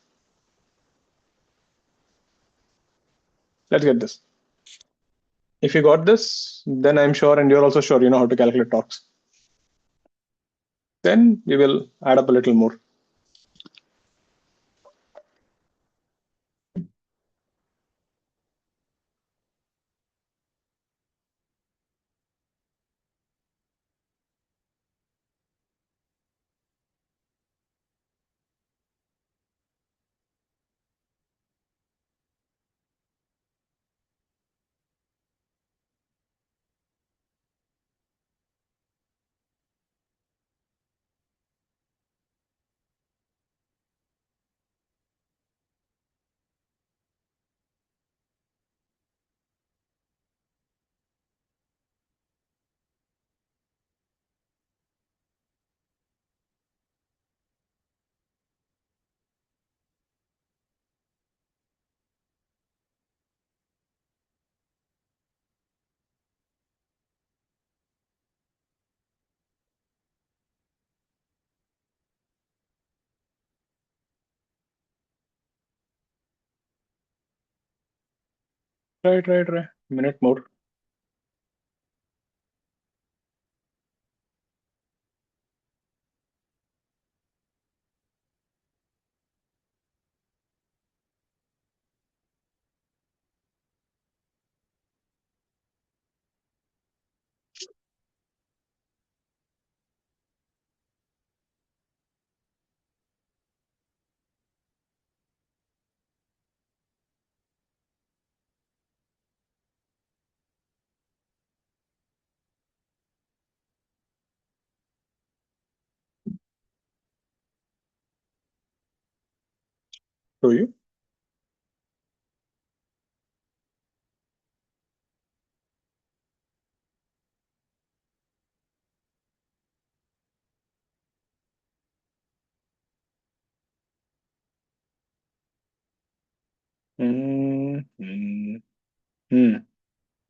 Let's get this. If you got this, then I'm sure, and you're also sure you know how to calculate torques. Then we will add up a little more. Right. Minute more. Show you.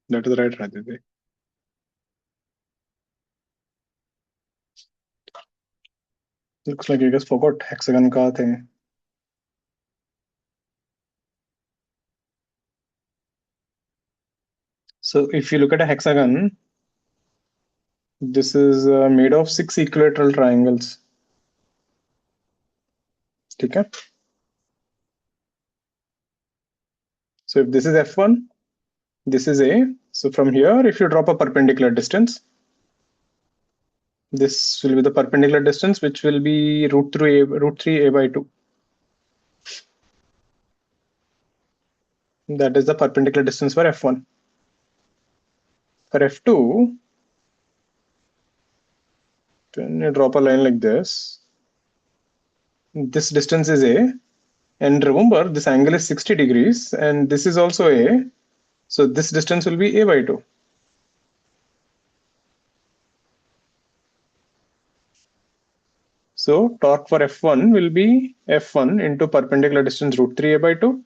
That is right, Rajat. Looks like you guys forgot hexagon ka thing. So if you look at a hexagon, this is made of 6 equilateral triangles. Okay. So if this is F1, this is A. So from here, if you drop a perpendicular distance, this will be the perpendicular distance, which will be root 3 a by 2. That is the perpendicular distance for F1. For F2, when you drop a line like this distance is A. And remember, this angle is 60 degrees, and this is also A. So this distance will be A by 2. So torque for F1 will be F1 into perpendicular distance root 3a by 2.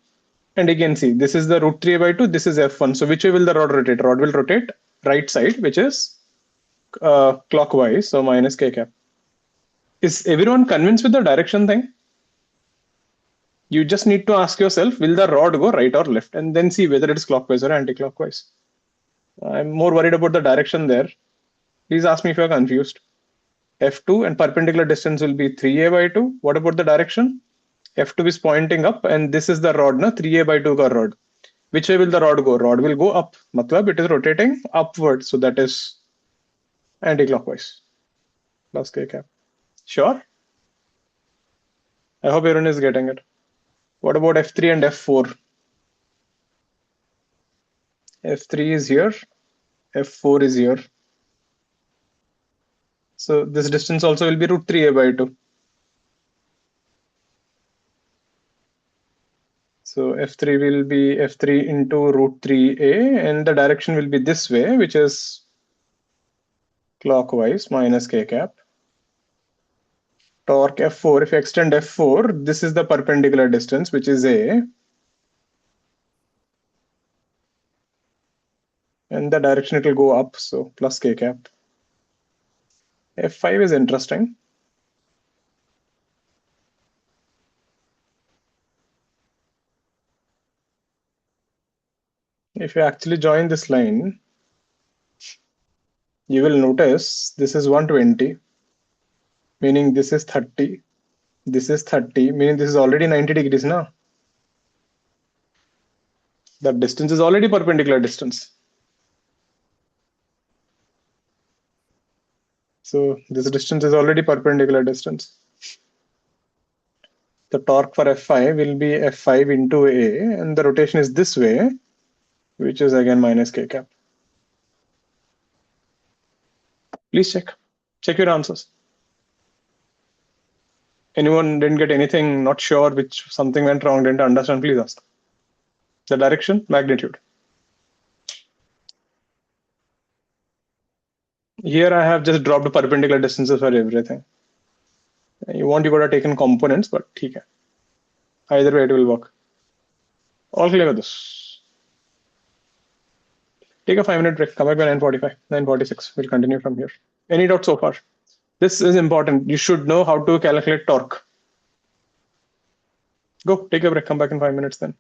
And again, see, this is the root 3a by 2, this is F1. So which way will the rod rotate? Rod will rotate right side, which is clockwise, so minus k cap. Is everyone convinced with the direction thing? You just need to ask yourself, will the rod go right or left? And then see whether it is clockwise or anti-clockwise. I'm more worried about the direction there. Please ask me if you're confused. F2 and perpendicular distance will be 3a by 2. What about the direction? F2 is pointing up, and this is the rod, na 3a by 2 ka rod. Which way will the rod go? Rod will go up. Matlab it is rotating upward, so that is anti-clockwise. Plus k cap. Sure? I hope everyone is getting it. What about F3 and F4? F3 is here, F4 is here. So this distance also will be root 3a by 2. So F3 will be F3 into root 3a, and the direction will be this way, which is clockwise minus k cap. Torque F4, if you extend F4, this is the perpendicular distance, which is A. And the direction it will go up, so plus k cap. F5 is interesting. If you actually join this line, you will notice this is 120, meaning this is 30. This is 30, meaning this is already 90 degrees now. That distance is already perpendicular distance. So this distance is already perpendicular distance. The torque for F5 will be F5 into A, and the rotation is this way, which is again minus k cap. Please check your answers. Anyone didn't get anything, not sure, which something went wrong, didn't understand, please ask. The direction, magnitude. Here I have just dropped perpendicular distances for everything. You want, you could have taken components, but okay. Either way it will work. All clear with this? Take a 5-minute break, come back by 9:45, 9:46. We'll continue from here. Any doubts so far? This is important. You should know how to calculate torque. Go, take a break, come back in 5 minutes then.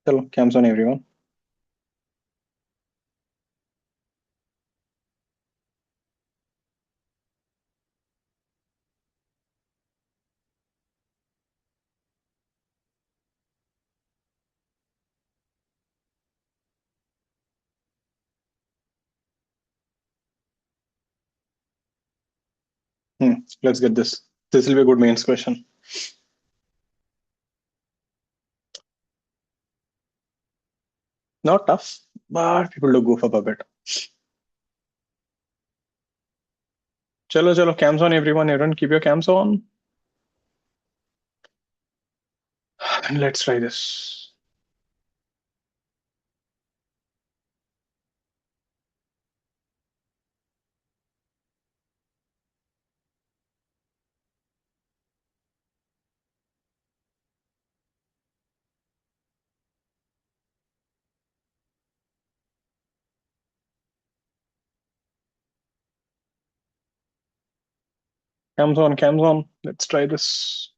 Hello, cams on everyone. Let's get this. This will be a good mains question. Not tough, but people do goof up a bit. Chalo, cams on everyone. Everyone keep your cams on. Let's try this. Cams on, cams on. Let's try this.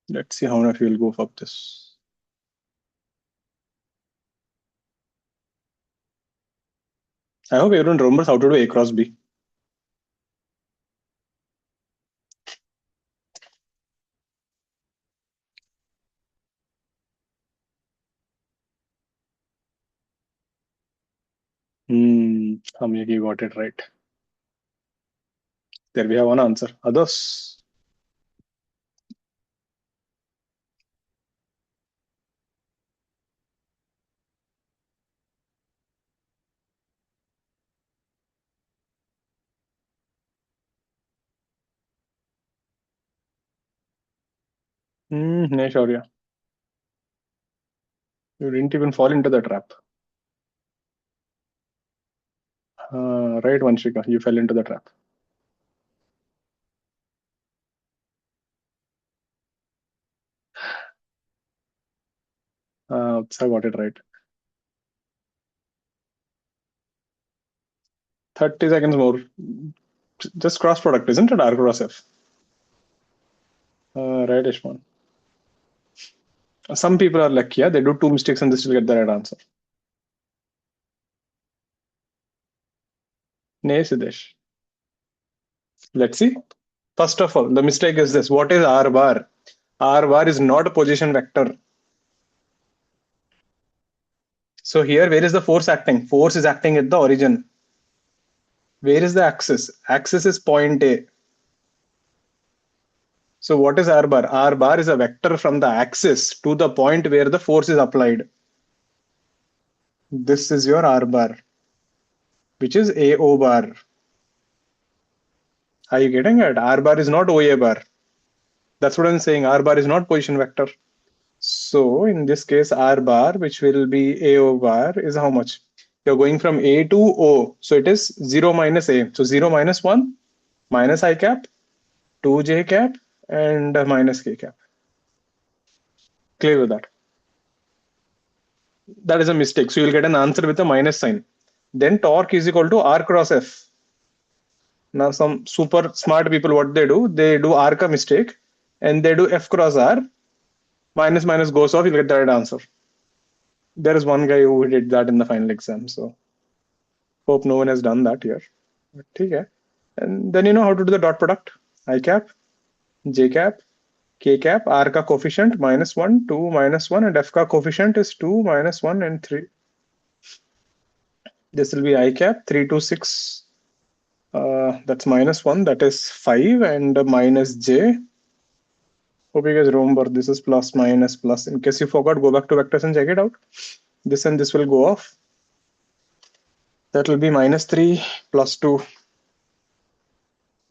Let's see how much we'll goof up this. I hope everyone remembers how to do A cross B. Hamyaki got it right. There we have one answer. Others? No, Shaurya. You didn't even fall into the trap. Right, Vanshika, you fell into the trap. So I got it right. 30 seconds more. Just cross product, isn't it? R cross F. Right, Ishman. Some people are lucky, yeah, they do 2 mistakes and they still get the right answer. Nay, Siddesh. Let's see. First of all, the mistake is this. What is R bar? R bar is not a position vector. So here, where is the force acting? Force is acting at the origin. Where is the axis? Axis is point A. So what is R bar? R bar is a vector from the axis to the point where the force is applied. This is your R bar, which is AO bar. Are you getting it? R bar is not OA bar. That's what I'm saying. R bar is not position vector. So in this case, R bar, which will be AO bar, is how much? You're going from A to O. So it is 0 minus A. So 0 minus 1 minus I cap, 2J cap, and minus K cap. Clear with that? That is a mistake. So you'll get an answer with a minus sign. Then torque is equal to R cross F. Now some super smart people, what they do R ka mistake and they do F cross R. Minus minus goes off, you'll get the right answer. There is one guy who did that in the final exam. So hope no one has done that here. Okay. And then you know how to do the dot product. I cap, J cap, K cap, R ka coefficient -1, 2, -1, and F ka coefficient is 2, -1, and 3. This will be I cap 3 to 6. That's -1, that is 5, and minus J. Hope you guys remember this is plus minus plus. In case you forgot, go back to vectors and check it out. This and this will go off. That will be -3 plus 2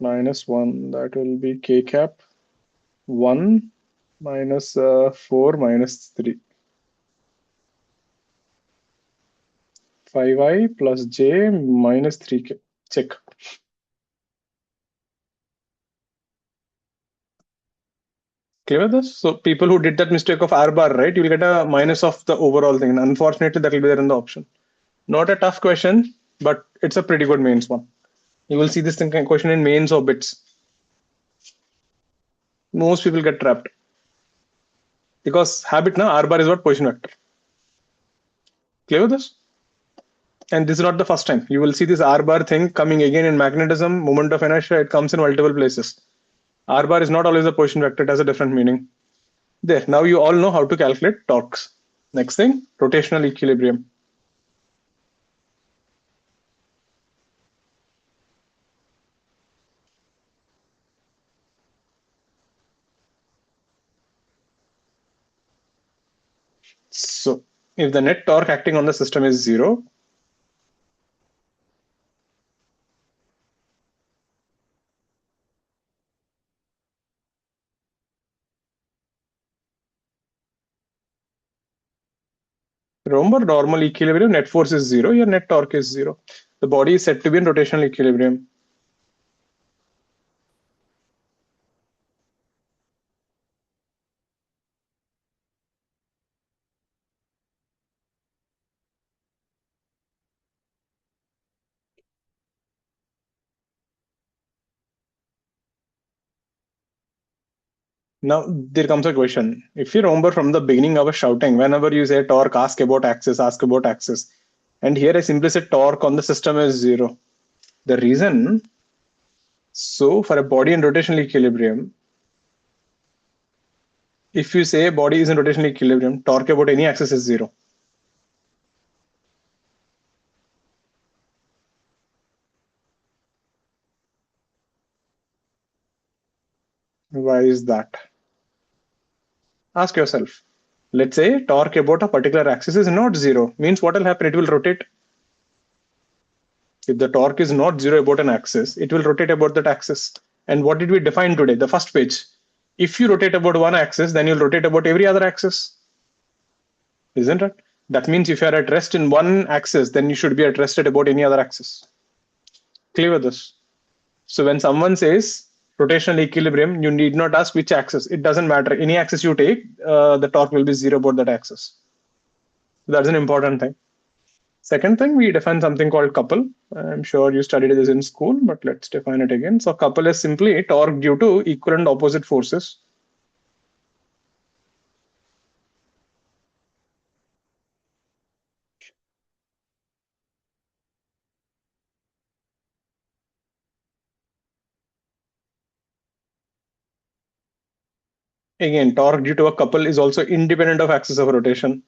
-1. That will be K cap 1 minus 4 minus 3. 5i plus j minus 3k. Check. Clear with this? So people who did that mistake of R bar, right, you'll get a minus of the overall thing. And unfortunately, that will be there in the option. Not a tough question, but it's a pretty good mains one. You will see this thing question in mains or bits. Most people get trapped. Because habit na R bar is what position vector. Clear with this? And this is not the first time. You will see this R bar thing coming again in magnetism, moment of inertia. It comes in multiple places. R bar is not always a position vector. It has a different meaning. There. Now you all know how to calculate torques. Next thing, rotational equilibrium. So if the net torque acting on the system is zero, remember normal equilibrium, net force is zero, your net torque is zero. The body is said to be in rotational equilibrium. Now there comes a question. If you remember from the beginning I was shouting, whenever you say torque, ask about axis, ask about axis. And here I simply said torque on the system is zero. The reason, so for a body in rotational equilibrium, if you say body is in rotational equilibrium, torque about any axis is zero. Why is that? Ask yourself. Let's say torque about a particular axis is not zero. Means what will happen? It will rotate. If the torque is not zero about an axis, it will rotate about that axis. And what did we define today? The first page. If you rotate about one axis, then you'll rotate about every other axis. Isn't it? That means if you're at rest in one axis, then you should be at rest at about any other axis. Clear with this? So when someone says rotational equilibrium, you need not ask which axis. It doesn't matter. Any axis you take, the torque will be zero about that axis. That's an important thing. Second thing, we define something called couple. I'm sure you studied this in school, but let's define it again. So couple is simply torque due to equal and opposite forces. Again, torque due to a couple is also independent of axis of rotation.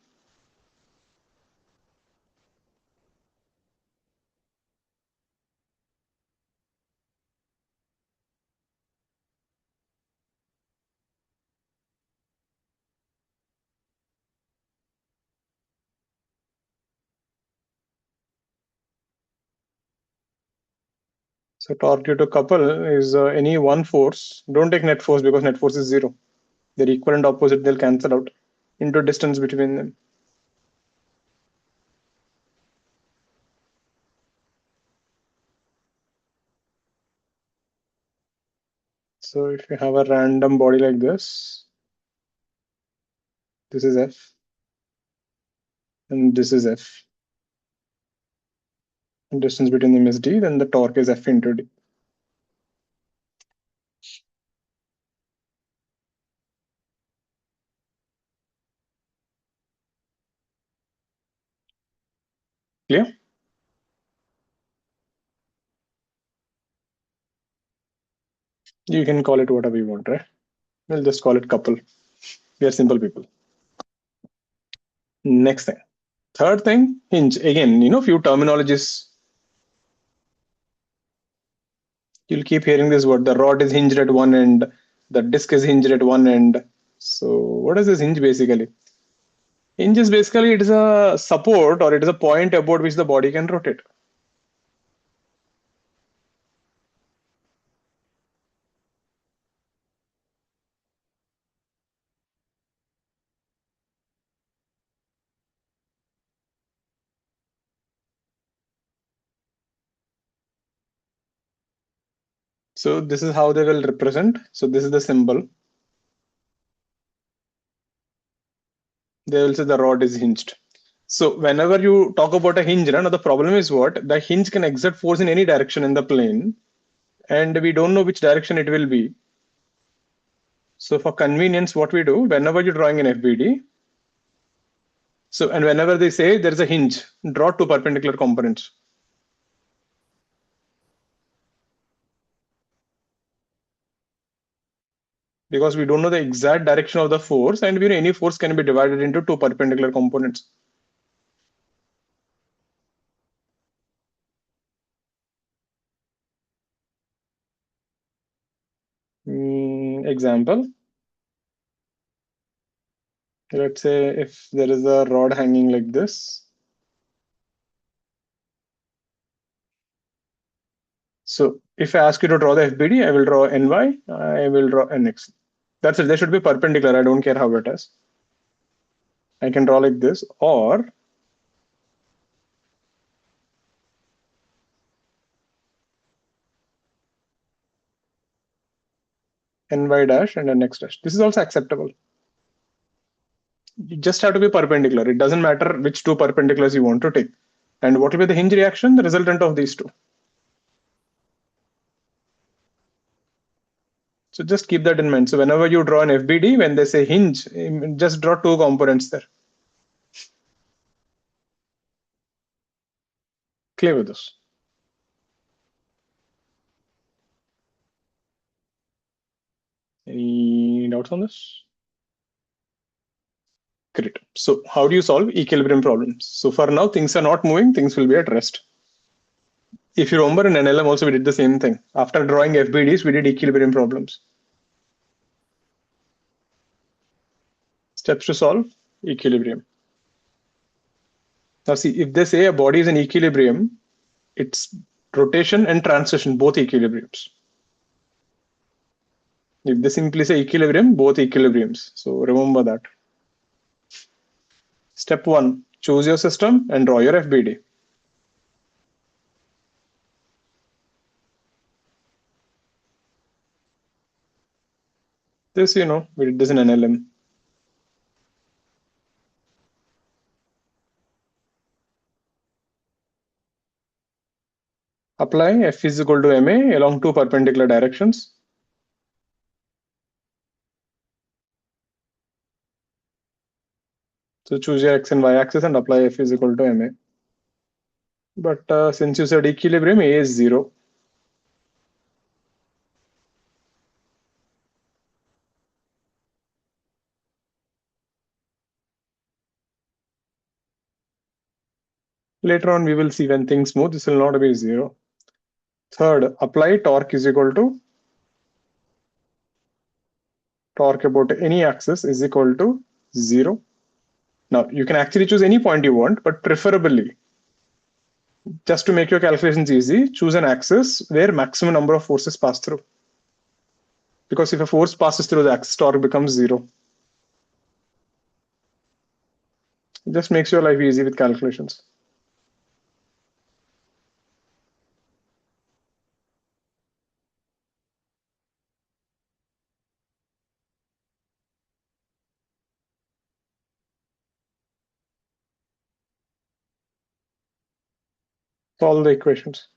So torque due to couple is any one force. Don't take net force because net force is zero. They're equal and opposite, they'll cancel out into distance between them. So if you have a random body like this is F, and this is F. And distance between them is D, then the torque is F into D. Clear? You can call it whatever you want, right? We'll just call it couple. We are simple people. Next thing. Third thing, hinge. Again, few terminologies. You'll keep hearing this word. The rod is hinged at one end. The disc is hinged at one end. So what is this hinge basically? Hinge is basically, it is a support or it is a point about which the body can rotate. So this is how they will represent. So this is the symbol. they will say the rod is hinged. So whenever you talk about a hinge, now the problem is what? The hinge can exert force in any direction in the plane, and we don't know which direction it will be. So for convenience, what we do, whenever you're drawing an FBD, and whenever they say there's a hinge, draw two perpendicular components. Because we don't know the exact direction of the force, and we know any force can be divided into two perpendicular components. Example. Let's say if there is a rod hanging like this. So if I ask you to draw the FBD, I will draw NY, I will draw NX. That's it. They should be perpendicular. I don't care how it is. I can draw like this, or NY dash and NX dash. This is also acceptable. You just have to be perpendicular. It doesn't matter which two perpendiculars you want to take. And what will be the hinge reaction? The resultant of these two. So just keep that in mind. So whenever you draw an FBD, when they say hinge, just draw two components there. Clear with this? Any doubts on this? Great. So how do you solve equilibrium problems? So for now, things are not moving, things will be at rest. If you remember in NLM also, we did the same thing. After drawing FBDs, we did equilibrium problems. Steps to solve equilibrium. Now see, if they say a body is in equilibrium, it's rotation and translation, both equilibriums. If they simply say equilibrium, both equilibriums. So remember that. Step 1, choose your system and draw your FBD. This, we did this in NLM. Apply F is equal to ma along two perpendicular directions. So choose your x and y axis and apply F is equal to ma. But since you said equilibrium, A is 0. Later on, we will see when things move, this will not be 0. Third, apply torque is equal to torque about any axis is equal to 0. Now, you can actually choose any point you want, but preferably, just to make your calculations easy, choose an axis where maximum number of forces pass through. Because if a force passes through the axis, torque becomes 0. It just makes your life easy with calculations. Solve the equations.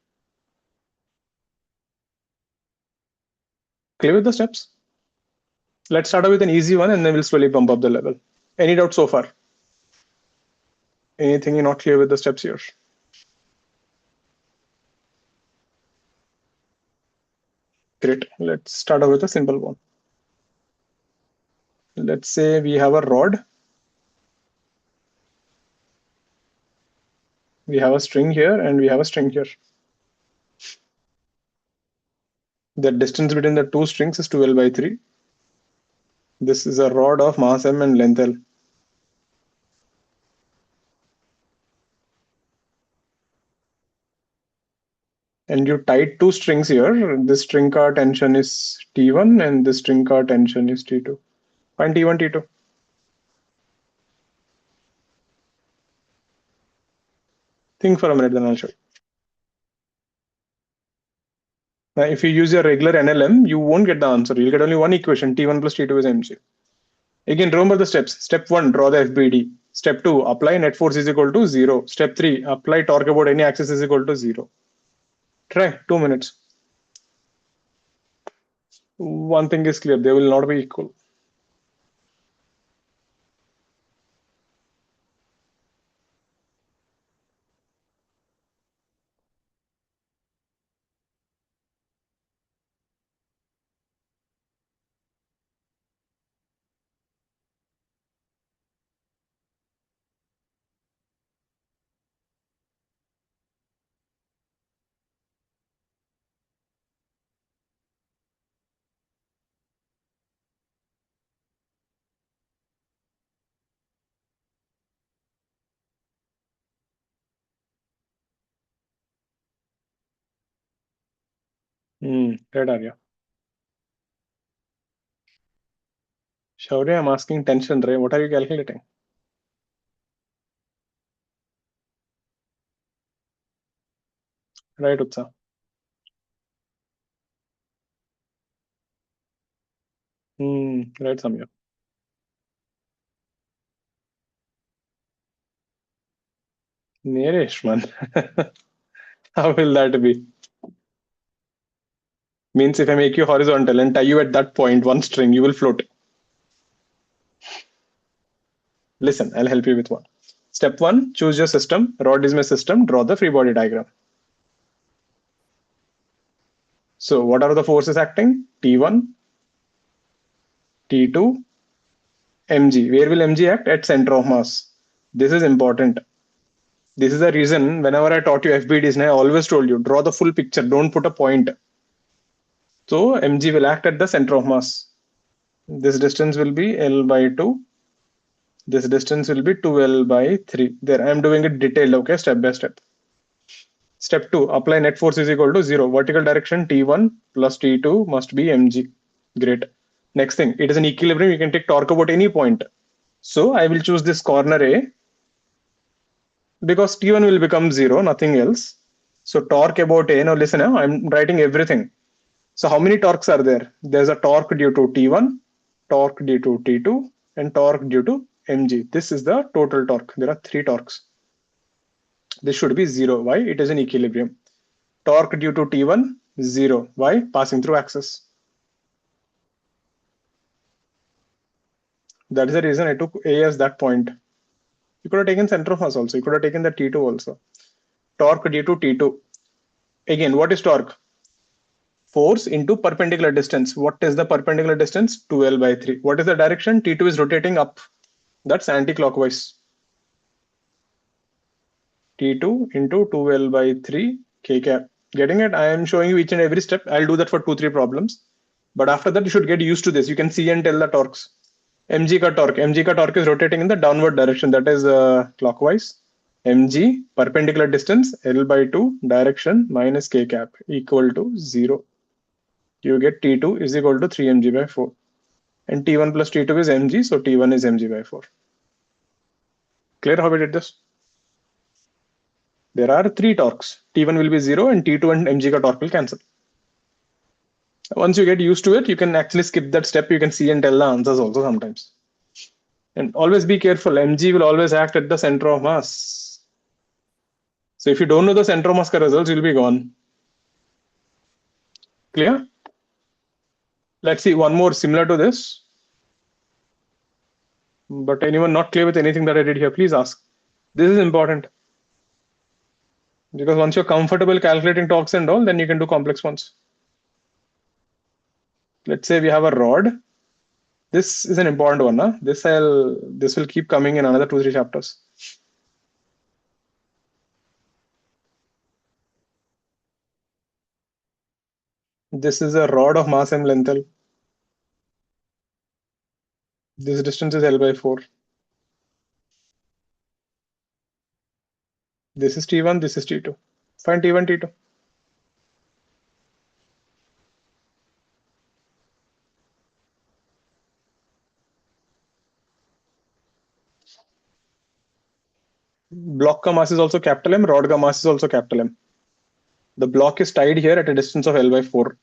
Clear with the steps? Let's start out with an easy one and then we'll slowly bump up the level. Any doubt so far? Anything you're not clear with the steps here? Great. Let's start out with a simple one. Let's say we have a rod. We have a string here and we have a string here. The distance between the two strings is 2L/3. This is a rod of mass m and length L. And you tied two strings here. This string car tension is T1 and this string car tension is T2. Find T1, T2. Think for a minute, then I'll show you. Now, if you use your regular NLM, you won't get the answer. You'll get only one equation, T1 plus T2 is mg. Again, remember the steps. Step 1, draw the FBD. Step 2, apply net force is equal to 0. Step 3, apply torque about any axis is equal to 0. Try 2 minutes. One thing is clear, they will not be equal. Right, Arya. Shaurya, I'm asking tension, Ray. What are you calculating? Right, Utsa. Right, Samya. Neresh, man. How will that be? Means if I make you horizontal and tie you at that point, one string, you will float. Listen, I'll help you with one. Step 1, choose your system. Rod is my system. Draw the free body diagram. So what are the forces acting? T1, T2, mg. Where will mg act? At center of mass. This is important. This is the reason whenever I taught you FBDs, I always told you, draw the full picture. Don't put a point. So mg will act at the center of mass. This distance will be L by 2. This distance will be 2L by 3. There, I am doing it detailed, okay, step by step. Step 2, apply net force is equal to 0. Vertical direction T1 plus T2 must be mg. Great. Next thing, it is an equilibrium. You can take torque about any point. So I will choose this corner A because T1 will become 0, nothing else. So torque about A. Now listen, I'm writing everything. So how many torques are there? There's a torque due to T1, torque due to T2, and torque due to mg. This is the total torque. There are 3 torques. This should be 0. Why? It is in equilibrium. Torque due to T1, 0. Why? Passing through axis. That is the reason I took A as that point. You could have taken center of mass also. You could have taken the T2 also. Torque due to T2. Again, what is torque? Force into perpendicular distance. What is the perpendicular distance? 2L by 3. What is the direction? T2 is rotating up. That's anti-clockwise. T2 into 2L by 3 K cap. Getting it? I am showing you each and every step. I'll do that for 2-3 problems. But after that, you should get used to this. You can see and tell the torques. mg ka torque. mg ka torque is rotating in the downward direction. That is clockwise. mg, perpendicular distance, L by 2, direction minus K cap equal to 0. You get T2 is equal to 3 mg by 4. And T1 plus T2 is mg, so T1 is mg by 4. Clear how we did this? There are 3 torques. T1 will be 0 and T2 and mg ka torque will cancel. Once you get used to it, you can actually skip that step. You can see and tell the answers also sometimes. And always be careful. mg will always act at the center of mass. So if you don't know the center of mass results, you'll be gone. Clear? Let's see one more similar to this. But anyone not clear with anything that I did here, please ask. This is important. Because once you're comfortable calculating torques and all, then you can do complex ones. Let's say we have a rod. This is an important one. Huh? This will keep coming in another 2-3 chapters. This is a rod of mass m length L. This distance is L by 4. This is T1, this is T2. Find T1, T2. Block ka mass is also capital M, rod ka mass is also capital M. The block is tied here at a distance of L by 4.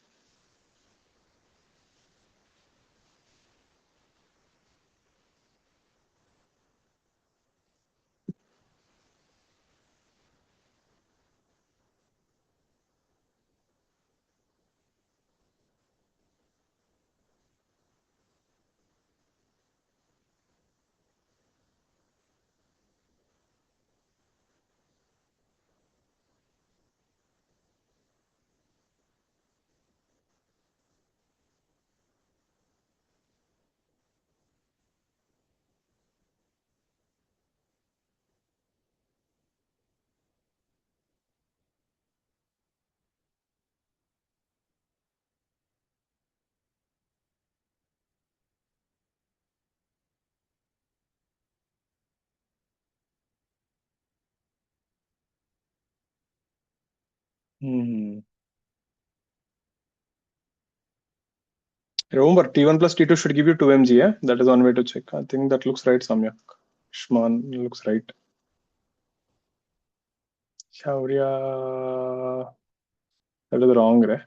Hmm. Remember, T1 plus T2 should give you 2 mg. Yeah, that is one way to check. I think that looks right, Samyak. Shman looks right. Shaurya, that is wrong, right?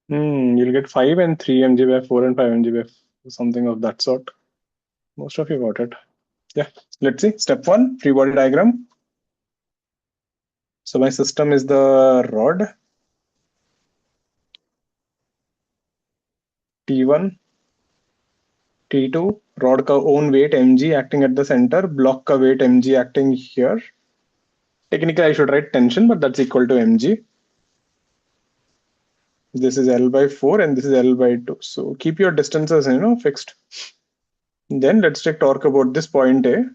You'll get 5 and 3 mg by 4 and 5 mg by something of that sort. Most of you got it. Yeah, let's see. Step 1, free body diagram. So my system is the rod T1, T2, rod ka own weight mg acting at the center, block ka weight mg acting here. Technically, I should write tension, but that's equal to mg. This is L by 4 and this is L by 2. So keep your distances, fixed. Then let's take torque about this point A.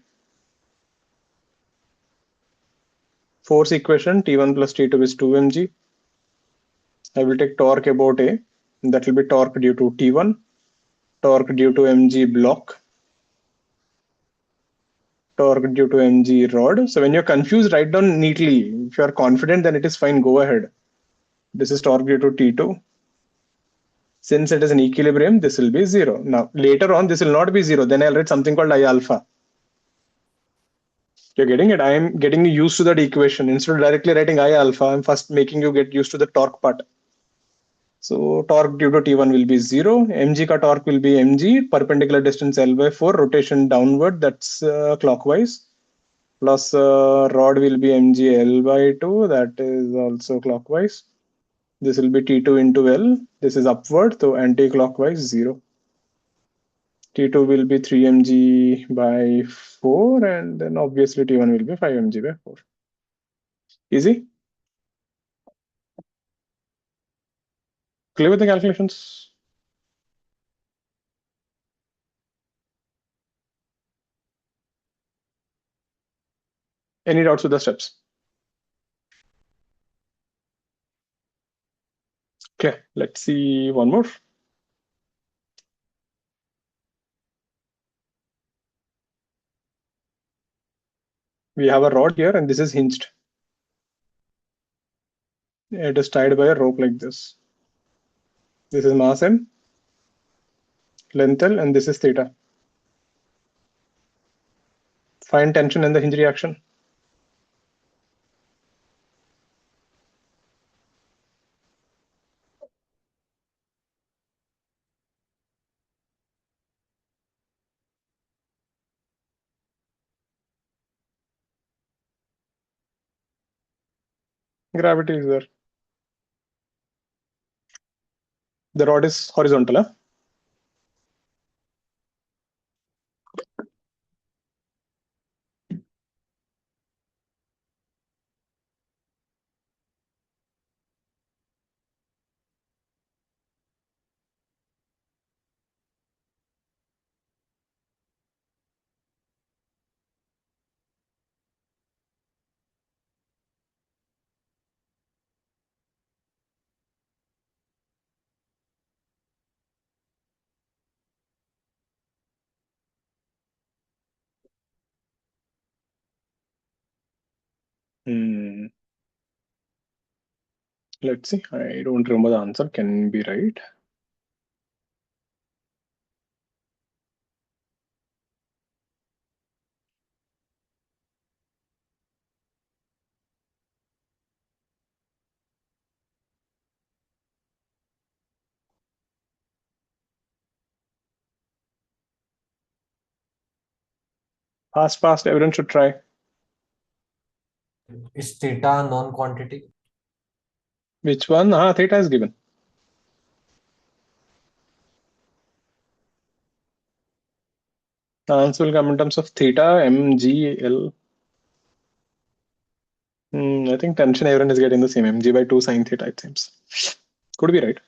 Force equation T1 plus T2 is 2 mg. I will take torque about A. That will be torque due to T1, torque due to mg block, torque due to mg rod. So when you're confused, write down neatly. If you are confident, then it is fine. Go ahead. This is torque due to T2. Since it is an equilibrium, this will be 0. Now, later on, this will not be 0. Then I'll write something called I alpha. You're getting it? I am getting you used to that equation. Instead of directly writing I alpha, I'm first making you get used to the torque part. So torque due to T1 will be 0. Mg ka torque will be mg, perpendicular distance L by 4, rotation downward, that's clockwise. Plus rod will be mg L by 2, that is also clockwise. This will be T2 into L. This is upward, so anti-clockwise 0. T2 will be 3 mg by 4, and then obviously T1 will be 5 mg by 4. Easy? Clear with the calculations? Any doubts with the steps? Okay, let's see one more. We have a rod here, and this is hinged. It is tied by a rope like this. This is mass M, length L, and this is theta. Find tension in the hinge reaction. Gravity is there. The rod is horizontal. Huh? Let's see. I don't remember the answer. Can be right. Fast. Everyone should try. Is theta a non-quantity? Which one? Theta is given. The answer will come in terms of theta, mg, I think tension everyone is getting the same, mg by 2 sine theta, it seems. Could be right.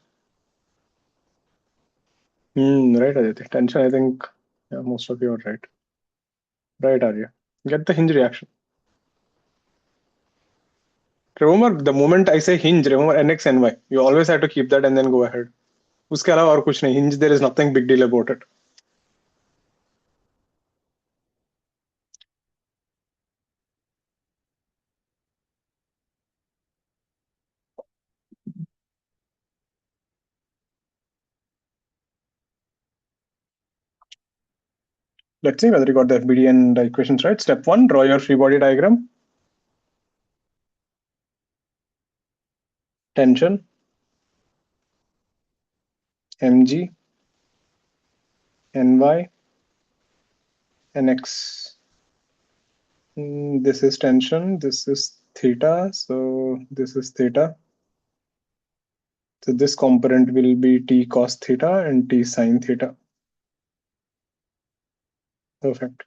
Right, Aditya. Tension, I think, yeah, most of you are right. Right, Arya. Get the hinge reaction. Remember, the moment I say hinge, remember nx, ny. You always have to keep that and then go ahead. उसके अलावा और कुछ नहीं. Hinge, there is nothing big deal about it. Let's see whether you got the FBD and the equations right. Step 1, draw your free body diagram. Tension, mg, ny, nx. This is tension, this is theta, so this is theta. So this component will be t cos theta and t sin theta. Perfect.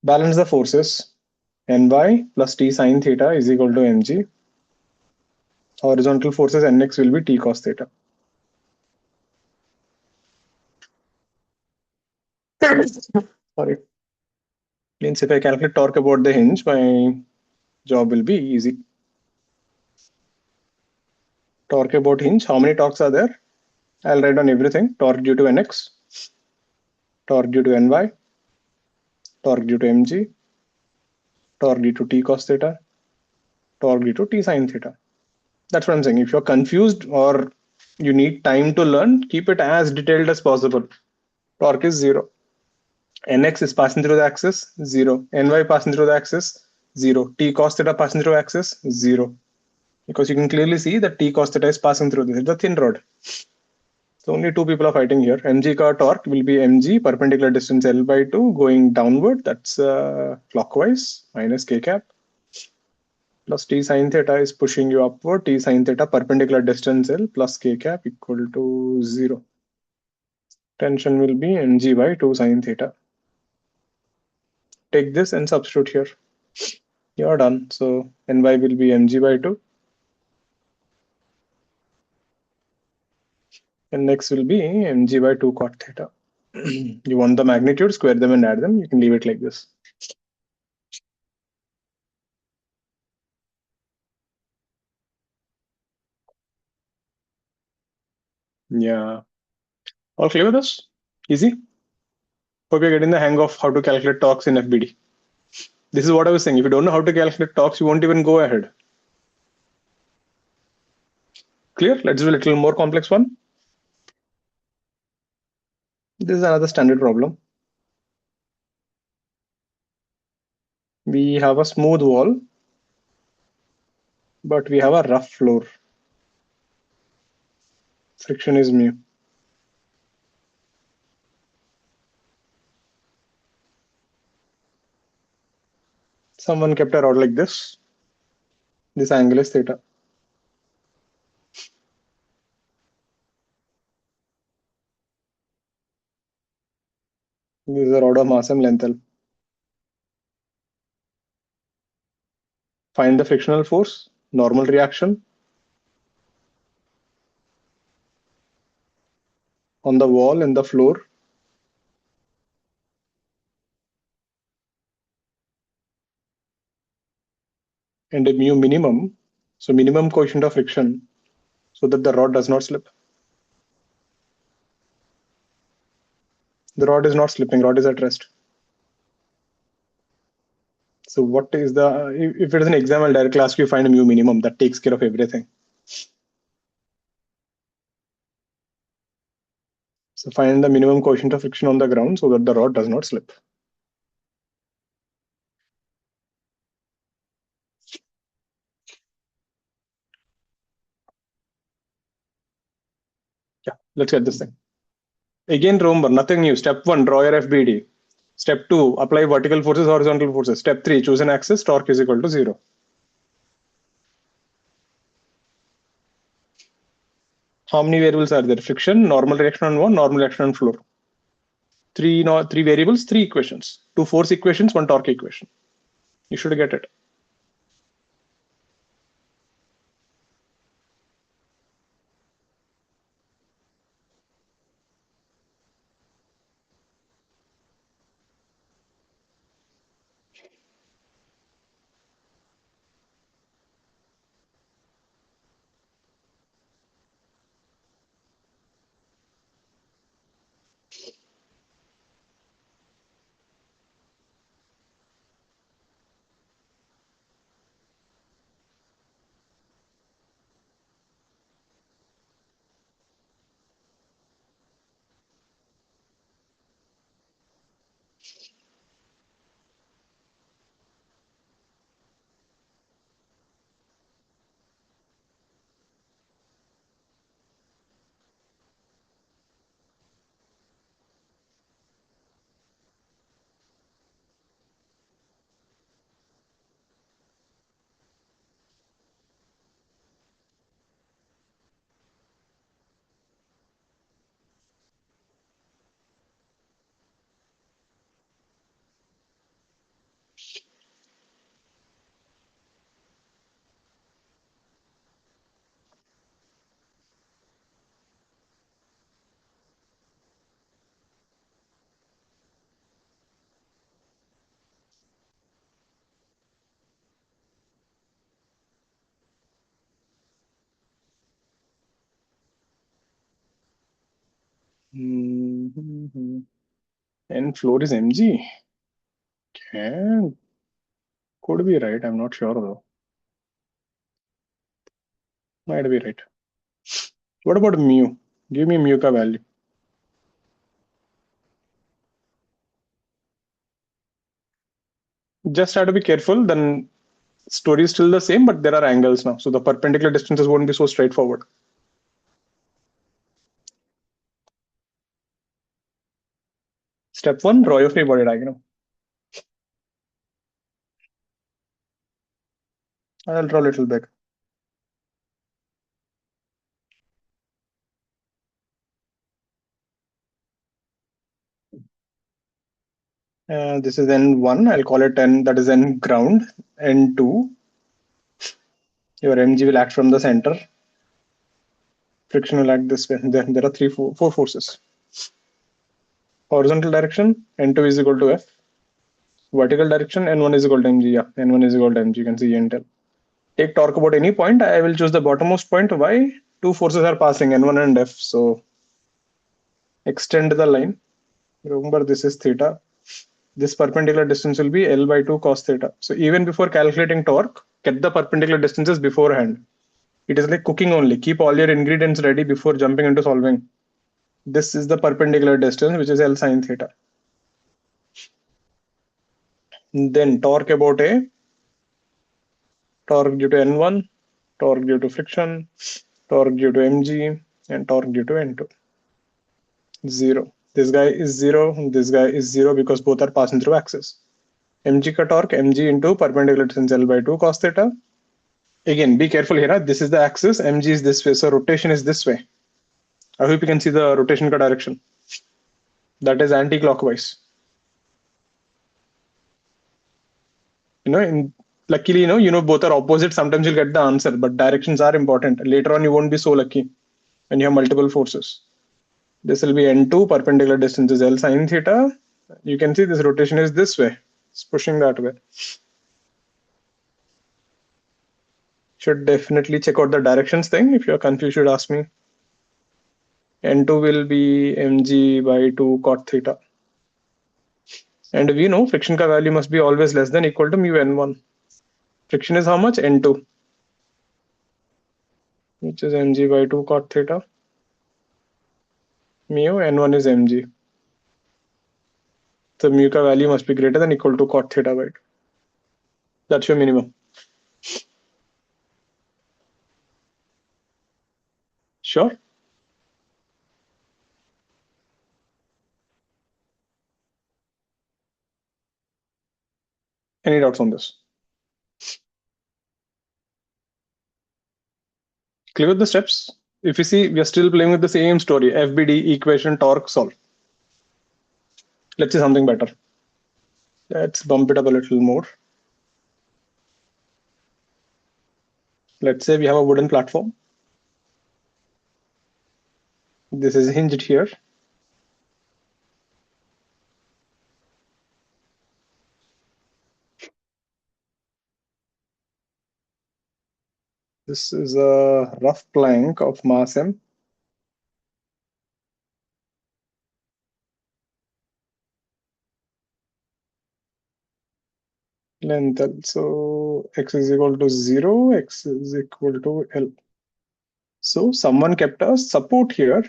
Balance the forces. Ny plus t sin theta is equal to mg. Horizontal forces nx will be t cos theta. Sorry. Means if I calculate torque about the hinge, my job will be easy. Torque about hinge, how many torques are there? I'll write down everything. Torque due to nx, torque due to ny, torque due to mg, torque due to t cos theta, torque due to t sin theta. That's what I'm saying. If you're confused or you need time to learn, keep it as detailed as possible. Torque is 0. Nx is passing through the axis, 0. Ny passing through the axis, 0. T cos theta passing through axis, 0. Because you can clearly see that T cos theta is passing through this. It's a thin rod. So only two people are fighting here. Mg ka torque will be mg perpendicular distance L by 2 going downward. That's clockwise minus k cap. Plus t sin theta is pushing you upward. T sin theta perpendicular distance L plus k cap equal to 0. Tension will be mg by 2 sin theta. Take this and substitute here. You're done. So ny will be mg by 2. And next will be mg by 2 cot theta. You want the magnitude, square them and add them. You can leave it like this. Yeah. All clear with this? Easy? Hope you're getting the hang of how to calculate torques in FBD. This is what I was saying. If you don't know how to calculate torques, you won't even go ahead. Clear? Let's do a little more complex one. This is another standard problem. We have a smooth wall, but we have a rough floor. Friction is mu. Someone kept a rod like this. This angle is theta. This is a rod of mass m length L. Find the frictional force, normal reaction on the wall and the floor. And a mu minimum, so minimum coefficient of friction, so that the rod does not slip. The rod is not slipping, rod is at rest. So what is the, if it is an exam, I'll directly ask you find a mu minimum that takes care of everything. So find the minimum coefficient of friction on the ground so that the rod does not slip. Yeah, let's get this thing. Again, remember, nothing new. Step 1, draw your FBD. Step 2, apply vertical forces, horizontal forces. Step 3, choose an axis, torque is equal to 0. How many variables are there? Friction, normal reaction on one, normal reaction on floor. Three variables, 3 equations. 2 force equations, 1 torque equation. You should get it. And floor is mg. Could be right. I'm not sure though. Might be right. What about mu? Give me mu ka value. Just have to be careful. Then story is still the same, but there are angles now. So the perpendicular distances won't be so straightforward. Step 1, draw your free body diagram. I'll draw a little bit. This is N1. I'll call it N, that is N ground. N2. Your mg will act from the center. Friction will act this way. Then there are four forces. Horizontal direction, N2 is equal to F. Vertical direction, N1 is equal to mg. Yeah, N1 is equal to mg. You can see N10. Take torque about any point. I will choose the bottommost point. Why? Two forces are passing, N1 and F. So extend the line. Remember, this is theta. This perpendicular distance will be L by 2 cos theta. So even before calculating torque, get the perpendicular distances beforehand. It is like cooking only. Keep all your ingredients ready before jumping into solving. This is the perpendicular distance, which is L sine theta. Then torque about A, torque due to N1, torque due to friction, torque due to mg, and torque due to N2. 0. This guy is 0, this guy is 0 because both are passing through axis. Mg ka torque, mg into perpendicular distance L by 2 cos theta. Again, be careful here. This is the axis, mg is this way, so rotation is this way. I hope you can see the rotation ka direction. That is anti-clockwise. Luckily, both are opposite. Sometimes you'll get the answer, but directions are important. Later on, you won't be so lucky when you have multiple forces. This will be N2, perpendicular distance is L sine theta. You can see this rotation is this way. It's pushing that way. Should definitely check out the directions thing. If you're confused, you should ask me. N2 will be mg by 2 cot theta. And we know friction ka value must be always less than equal to mu N1. Friction is how much? N2, which is mg by 2 cot theta. Mu N1 is mg. So mu ka value must be greater than equal to cot theta by 2. That's your minimum. Sure. Any doubts on this? Clear with the steps? If you see, we are still playing with the same story. FBD, equation, torque, solve. Let's see something better. Let's bump it up a little more. Let's say we have a wooden platform. This is hinged here. This is a rough plank of mass m. Length L. So x is equal to 0, x is equal to L. So someone kept a support here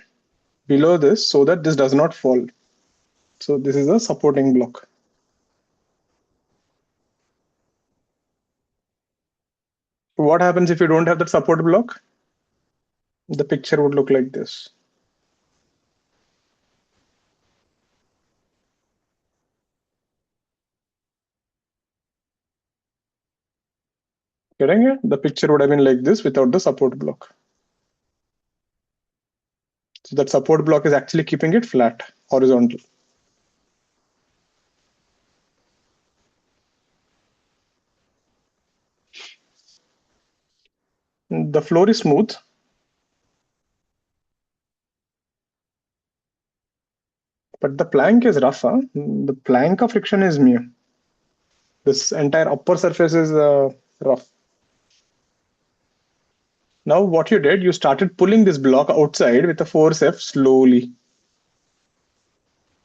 below this so that this does not fall. So this is a supporting block. What happens if you don't have that support block? The picture would look like this. Getting it? The picture would have been like this without the support block. So that support block is actually keeping it flat, horizontal. The floor is smooth. But the plank is rough. Huh? The plank of friction is mu. This entire upper surface is rough. Now what you did, you started pulling this block outside with a force F slowly.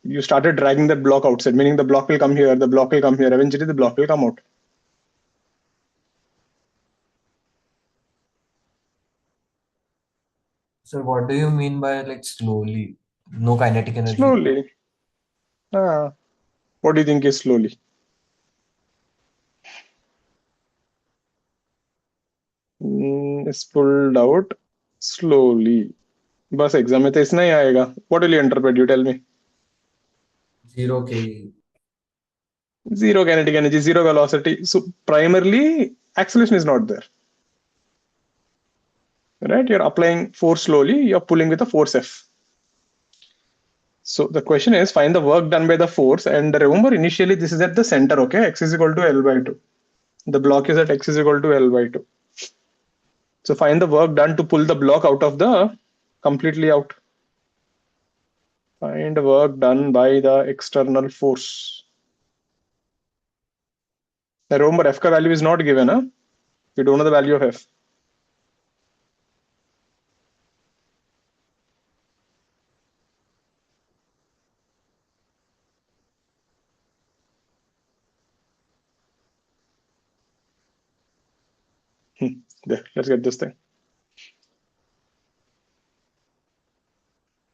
You started dragging that block outside, meaning the block will come here, the block will come here. Eventually the block will come out. So what do you mean by like slowly? No kinetic energy. Slowly. Ah, what do you think is slowly? It's pulled out slowly. बस exam में तो इतना ही आएगा. What will you interpret? You tell me. 0 kE. Zero kinetic energy, zero velocity. So primarily acceleration is not there. Right? You're applying force slowly, you're pulling with a force F. So the question is find the work done by the force, and remember initially this is at the center, okay? X is equal to L by 2. The block is at X is equal to L by 2. So find the work done to pull the block out of the completely out. Find work done by the external force. Now remember F ka value is not given, huh? We don't know the value of F. There, let's get this thing.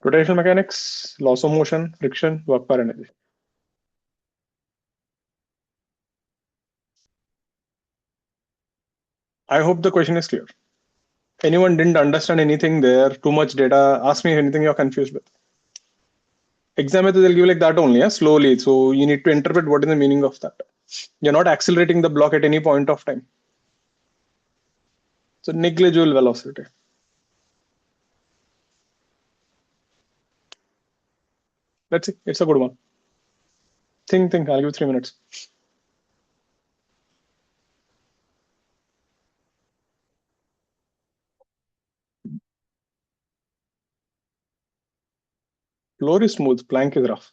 Rotational mechanics, loss of motion, friction, work per energy. I hope the question is clear. Anyone didn't understand anything there, too much data, ask me anything you're confused with. Exam method they'll give like that only, yeah? Slowly. So you need to interpret what is the meaning of that. You're not accelerating the block at any point of time. So negligible velocity. Let's see. It's a good one. Think. I'll give 3 minutes. Floor is smooth, plank is rough.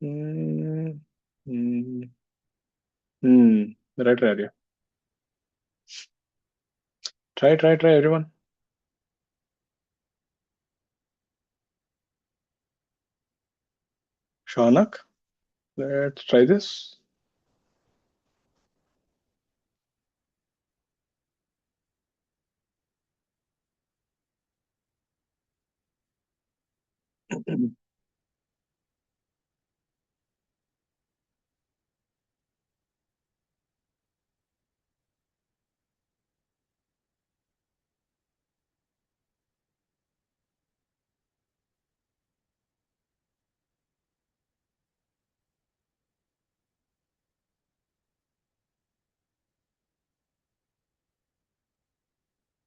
Hmm. Hmm. Right, yeah. Try, everyone. Shaunak, let's try this.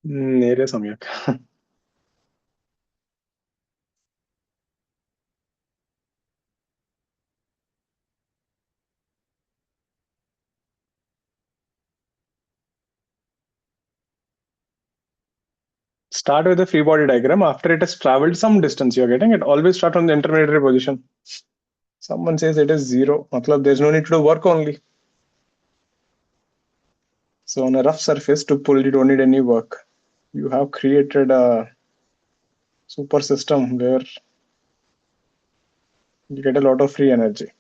Nere samyak. Start with the free body diagram. After it has traveled some distance, you're getting it. Always start from the intermediary position. Someone says it is 0. Matlab, there's no need to do work only. So on a rough surface to pull, you don't need any work. You have created a super system where you get a lot of free energy.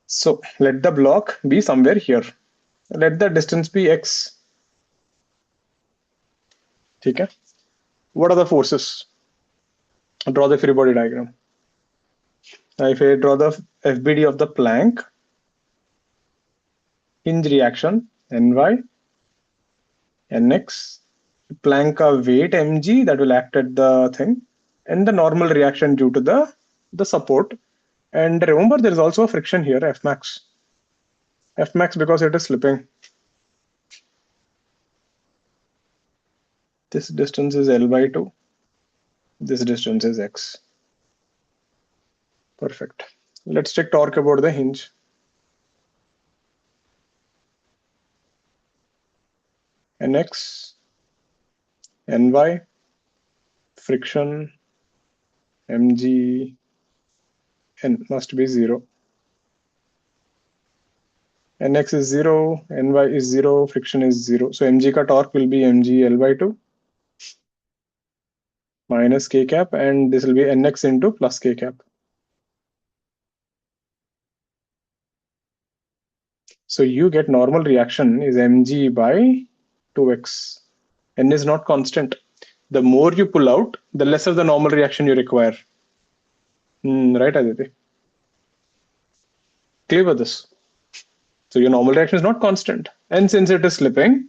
So let the block be somewhere here. Let the distance be x. Okay. What are the forces? Draw the free body diagram. If I draw the FBD of the plank, hinge reaction, Ny, Nx, plank of weight mg that will act at the thing, and the normal reaction due to the support. And remember, there is also a friction here, Fmax. Fmax because it is slipping. This distance is L by 2. This distance is x. Perfect. Let's check torque about the hinge. Nx, Ny, friction, mg, n must be 0. Nx is 0, Ny is 0, friction is 0. So mg ka torque will be mg L by 2 minus k cap, and this will be Nx into plus k cap. So you get normal reaction is mg by 2x. N is not constant. The more you pull out, the lesser the normal reaction you require. Right, Aditi? Clear with this? So your normal reaction is not constant. And since it is slipping,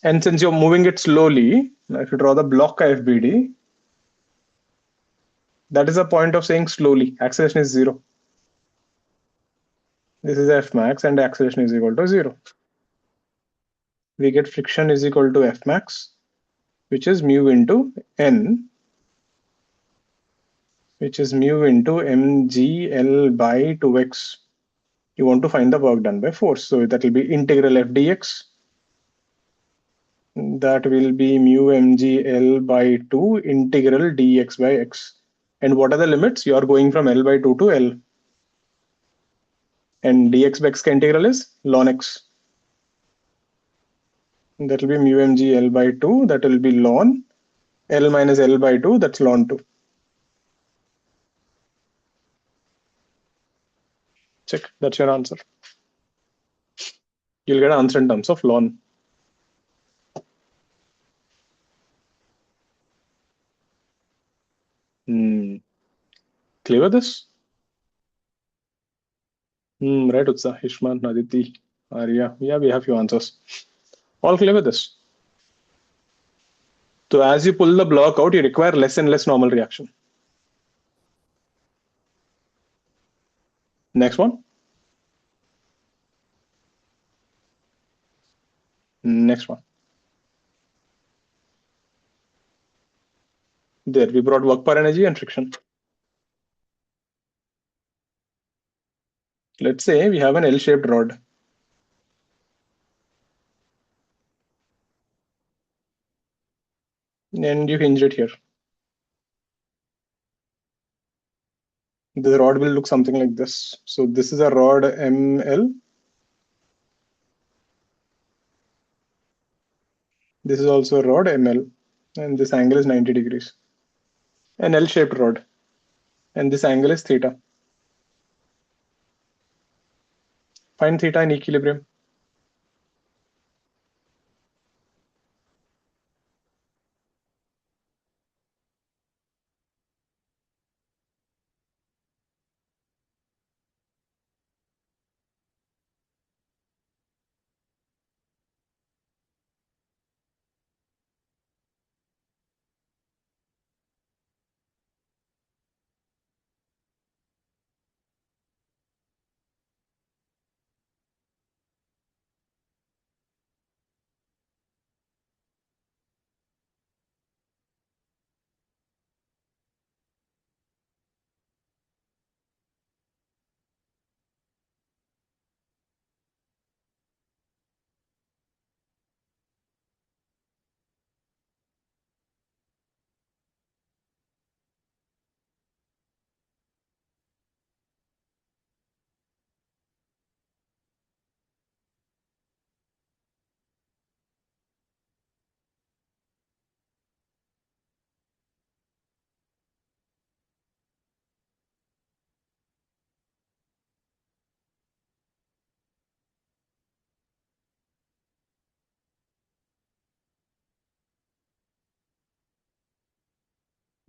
and since you're moving it slowly, if you draw the block FBD, that is a point of saying slowly. Acceleration is 0. This is F max and acceleration is equal to 0. We get friction is equal to F max, which is mu into N, which is mu into mgl by 2x. You want to find the work done by force. So that will be integral f dx. That will be mu mgl by 2 integral dx by x. And what are the limits? You are going from L by 2 to L. And dx by x integral is ln x. That will be mu mg L by 2. That will be ln L minus L by 2. That's ln 2. Check. That's your answer. You'll get an answer in terms of ln. Clear with this? Right, Utsa, Ishman, Aditi, Arya. Yeah, we have few answers. All clear with this? So as you pull the block out, you require less and less normal reaction. Next one. Next one. There, we brought work per energy and friction. Let's say we have an L-shaped rod. And you hinge it here. The rod will look something like this. So this is a rod ML. This is also a rod ML. And this angle is 90 degrees. An L-shaped rod. And this angle is theta. Find theta in equilibrium.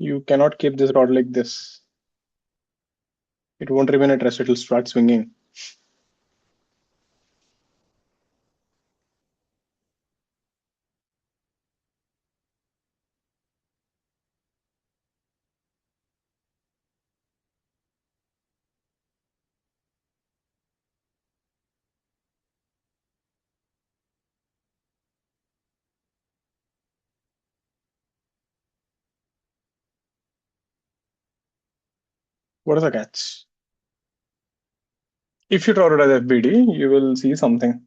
You cannot keep this rod like this. It won't remain at rest, it will start swinging. What is the catch? If you draw it as FBD, you will see something.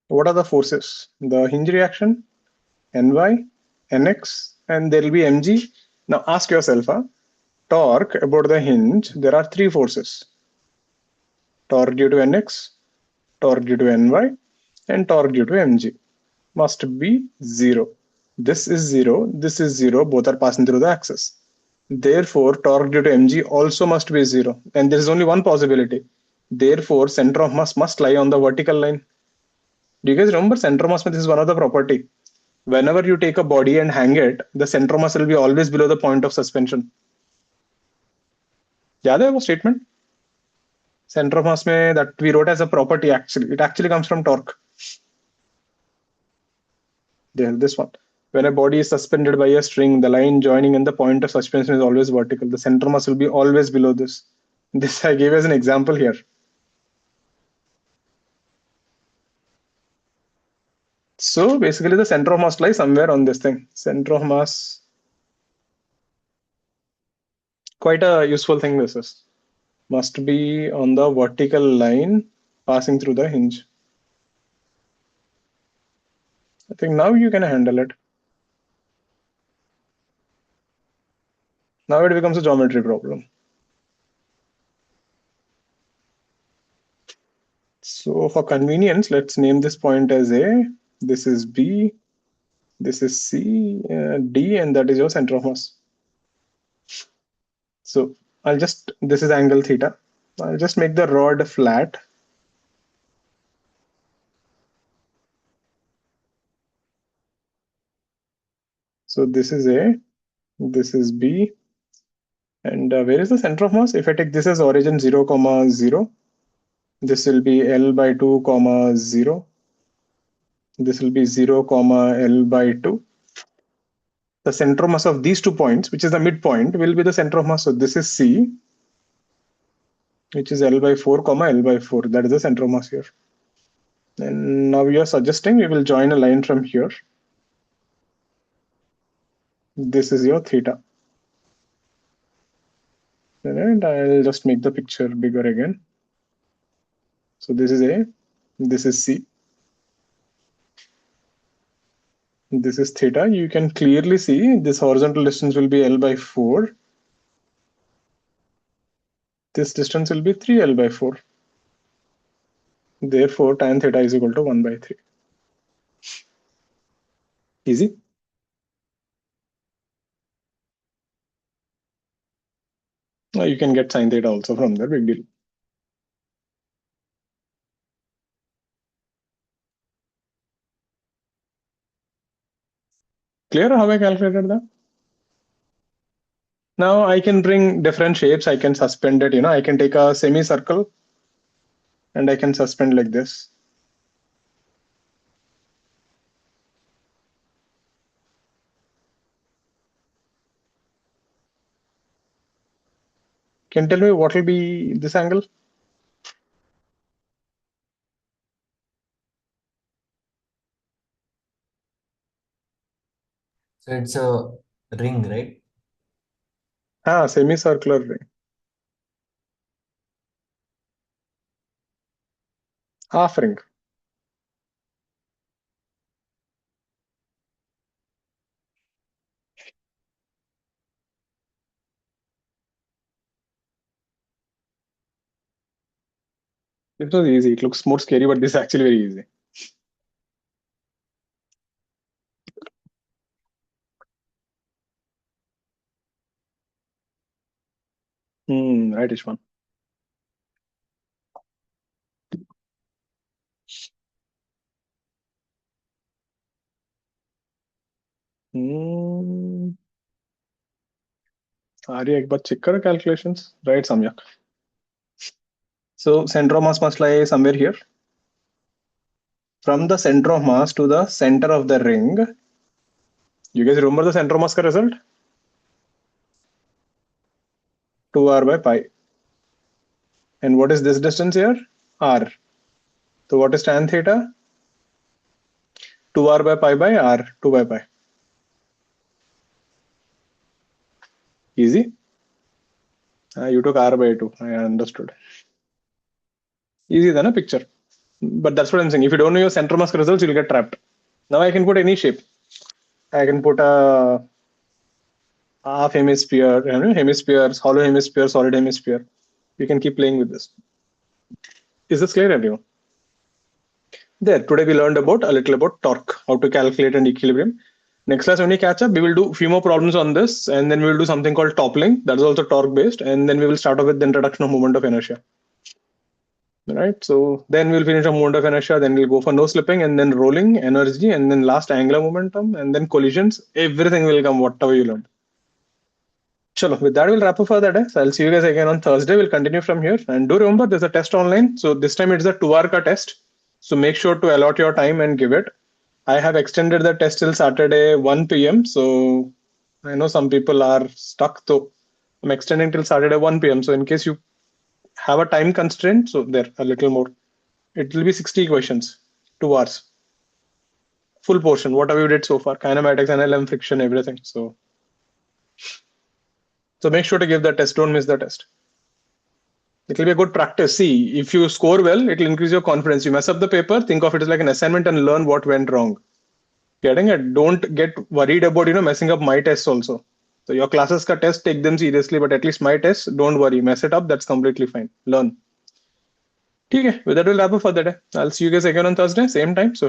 What are the forces? The hinge reaction, Ny, Nx, and there will be Mg. Now ask yourself, torque about the hinge, there are three forces. Torque due to Nx, torque due to Ny, and torque due to Mg. Must be zero. This is zero, both are passing through the axis. Therefore, torque due to mg also must be zero. And there is only one possibility. Therefore, center of mass must lie on the vertical line. Do you guys remember center of mass? This is one of the property. Whenever you take a body and hang it, the center of mass will be always below the point of suspension. याद है वो statement? Center of mass में that we wrote as a property actually. It actually comes from torque. There, this one. When a body is suspended by a string, the line joining in the point of suspension is always vertical. The center mass will be always below this. This I gave as an example here. So basically the center of mass lies somewhere on this thing. Center of mass. Quite a useful thing this is. Must be on the vertical line passing through the hinge. I think now you can handle it. Now it becomes a geometry problem. So for convenience, let's name this point as A, this is B, this is C, D, and that is your center of mass. So I'll just, this is angle theta. I'll just make the rod flat. So this is A, this is B, and where is the center of mass? If I take this as origin 0, 0, this will be L by 2, 0. This will be 0, L by 2. The center of mass of these 2 points, which is the midpoint, will be the center of mass. So this is C, which is L by 4, L by 4. That is the center of mass here. And now we are suggesting we will join a line from here. This is your theta. And I'll just make the picture bigger again. So this is A, this is C. This is theta. You can clearly see this horizontal distance will be L by 4. This distance will be 3L by 4. Therefore, tan theta is equal to 1 by 3. Easy. Now you can get sin theta also from there, big deal. Clear how I calculated that? Now I can bring different shapes. I can suspend it, I can take a semicircle and I can suspend like this. Can you tell me what will be this angle? So it's a ring, right? Semicircular ring. Half ring. This was easy. It looks more scary, but this is actually very easy. right, Ishwan? Arya, एक बार check करो calculations. Right, Samyak. So center of mass must lie somewhere here. From the center of mass to the center of the ring. You guys remember the center of mass ka result? 2r by pi. And what is this distance here? R. So what is tan theta? 2r by pi by r. 2 by pi. Easy. You took r by 2. I understood. Easy than a picture. But that's what I'm saying. If you don't know your center mass results, you'll get trapped. Now I can put any shape. I can put a half hemisphere, hemispheres, hollow hemisphere, solid hemisphere. You can keep playing with this. Is this clear, everyone? There, today we learned about a little about torque, how to calculate an equilibrium. Next class, when we catch up, we will do a few more problems on this, and then we will do something called toppling. That is also torque based, and then we will start off with the introduction of moment of inertia. Right, so then we'll finish a moment of inertia, then we'll go for no slipping, and then rolling, energy, and then last angular momentum, and then collisions. Everything will come, whatever you learned. Chalo, with that, we'll wrap up for the day. So I'll see you guys again on Thursday. We'll continue from here. And do remember, there's a test online. So this time it's a 2-hour test. So make sure to allot your time and give it. I have extended the test till Saturday 1 p.m. So I know some people are stuck. So I'm extending till Saturday 1 p.m. So in case you have a time constraint, so there a little more. It will be 60 questions, 2 hours. Full portion, whatever you did so far, kinematics, NLM, friction, everything. So make sure to give the test. Don't miss the test. It will be a good practice. See, if you score well, it will increase your confidence. You mess up the paper, think of it as like an assignment and learn what went wrong. Getting it? Don't get worried about messing up my tests also. So your classes ka test, take them seriously, but at least my tests, don't worry. Mess it up, that's completely fine. Learn. Okay, with that we'll wrap up for the day. I'll see you guys again on Thursday, same time. So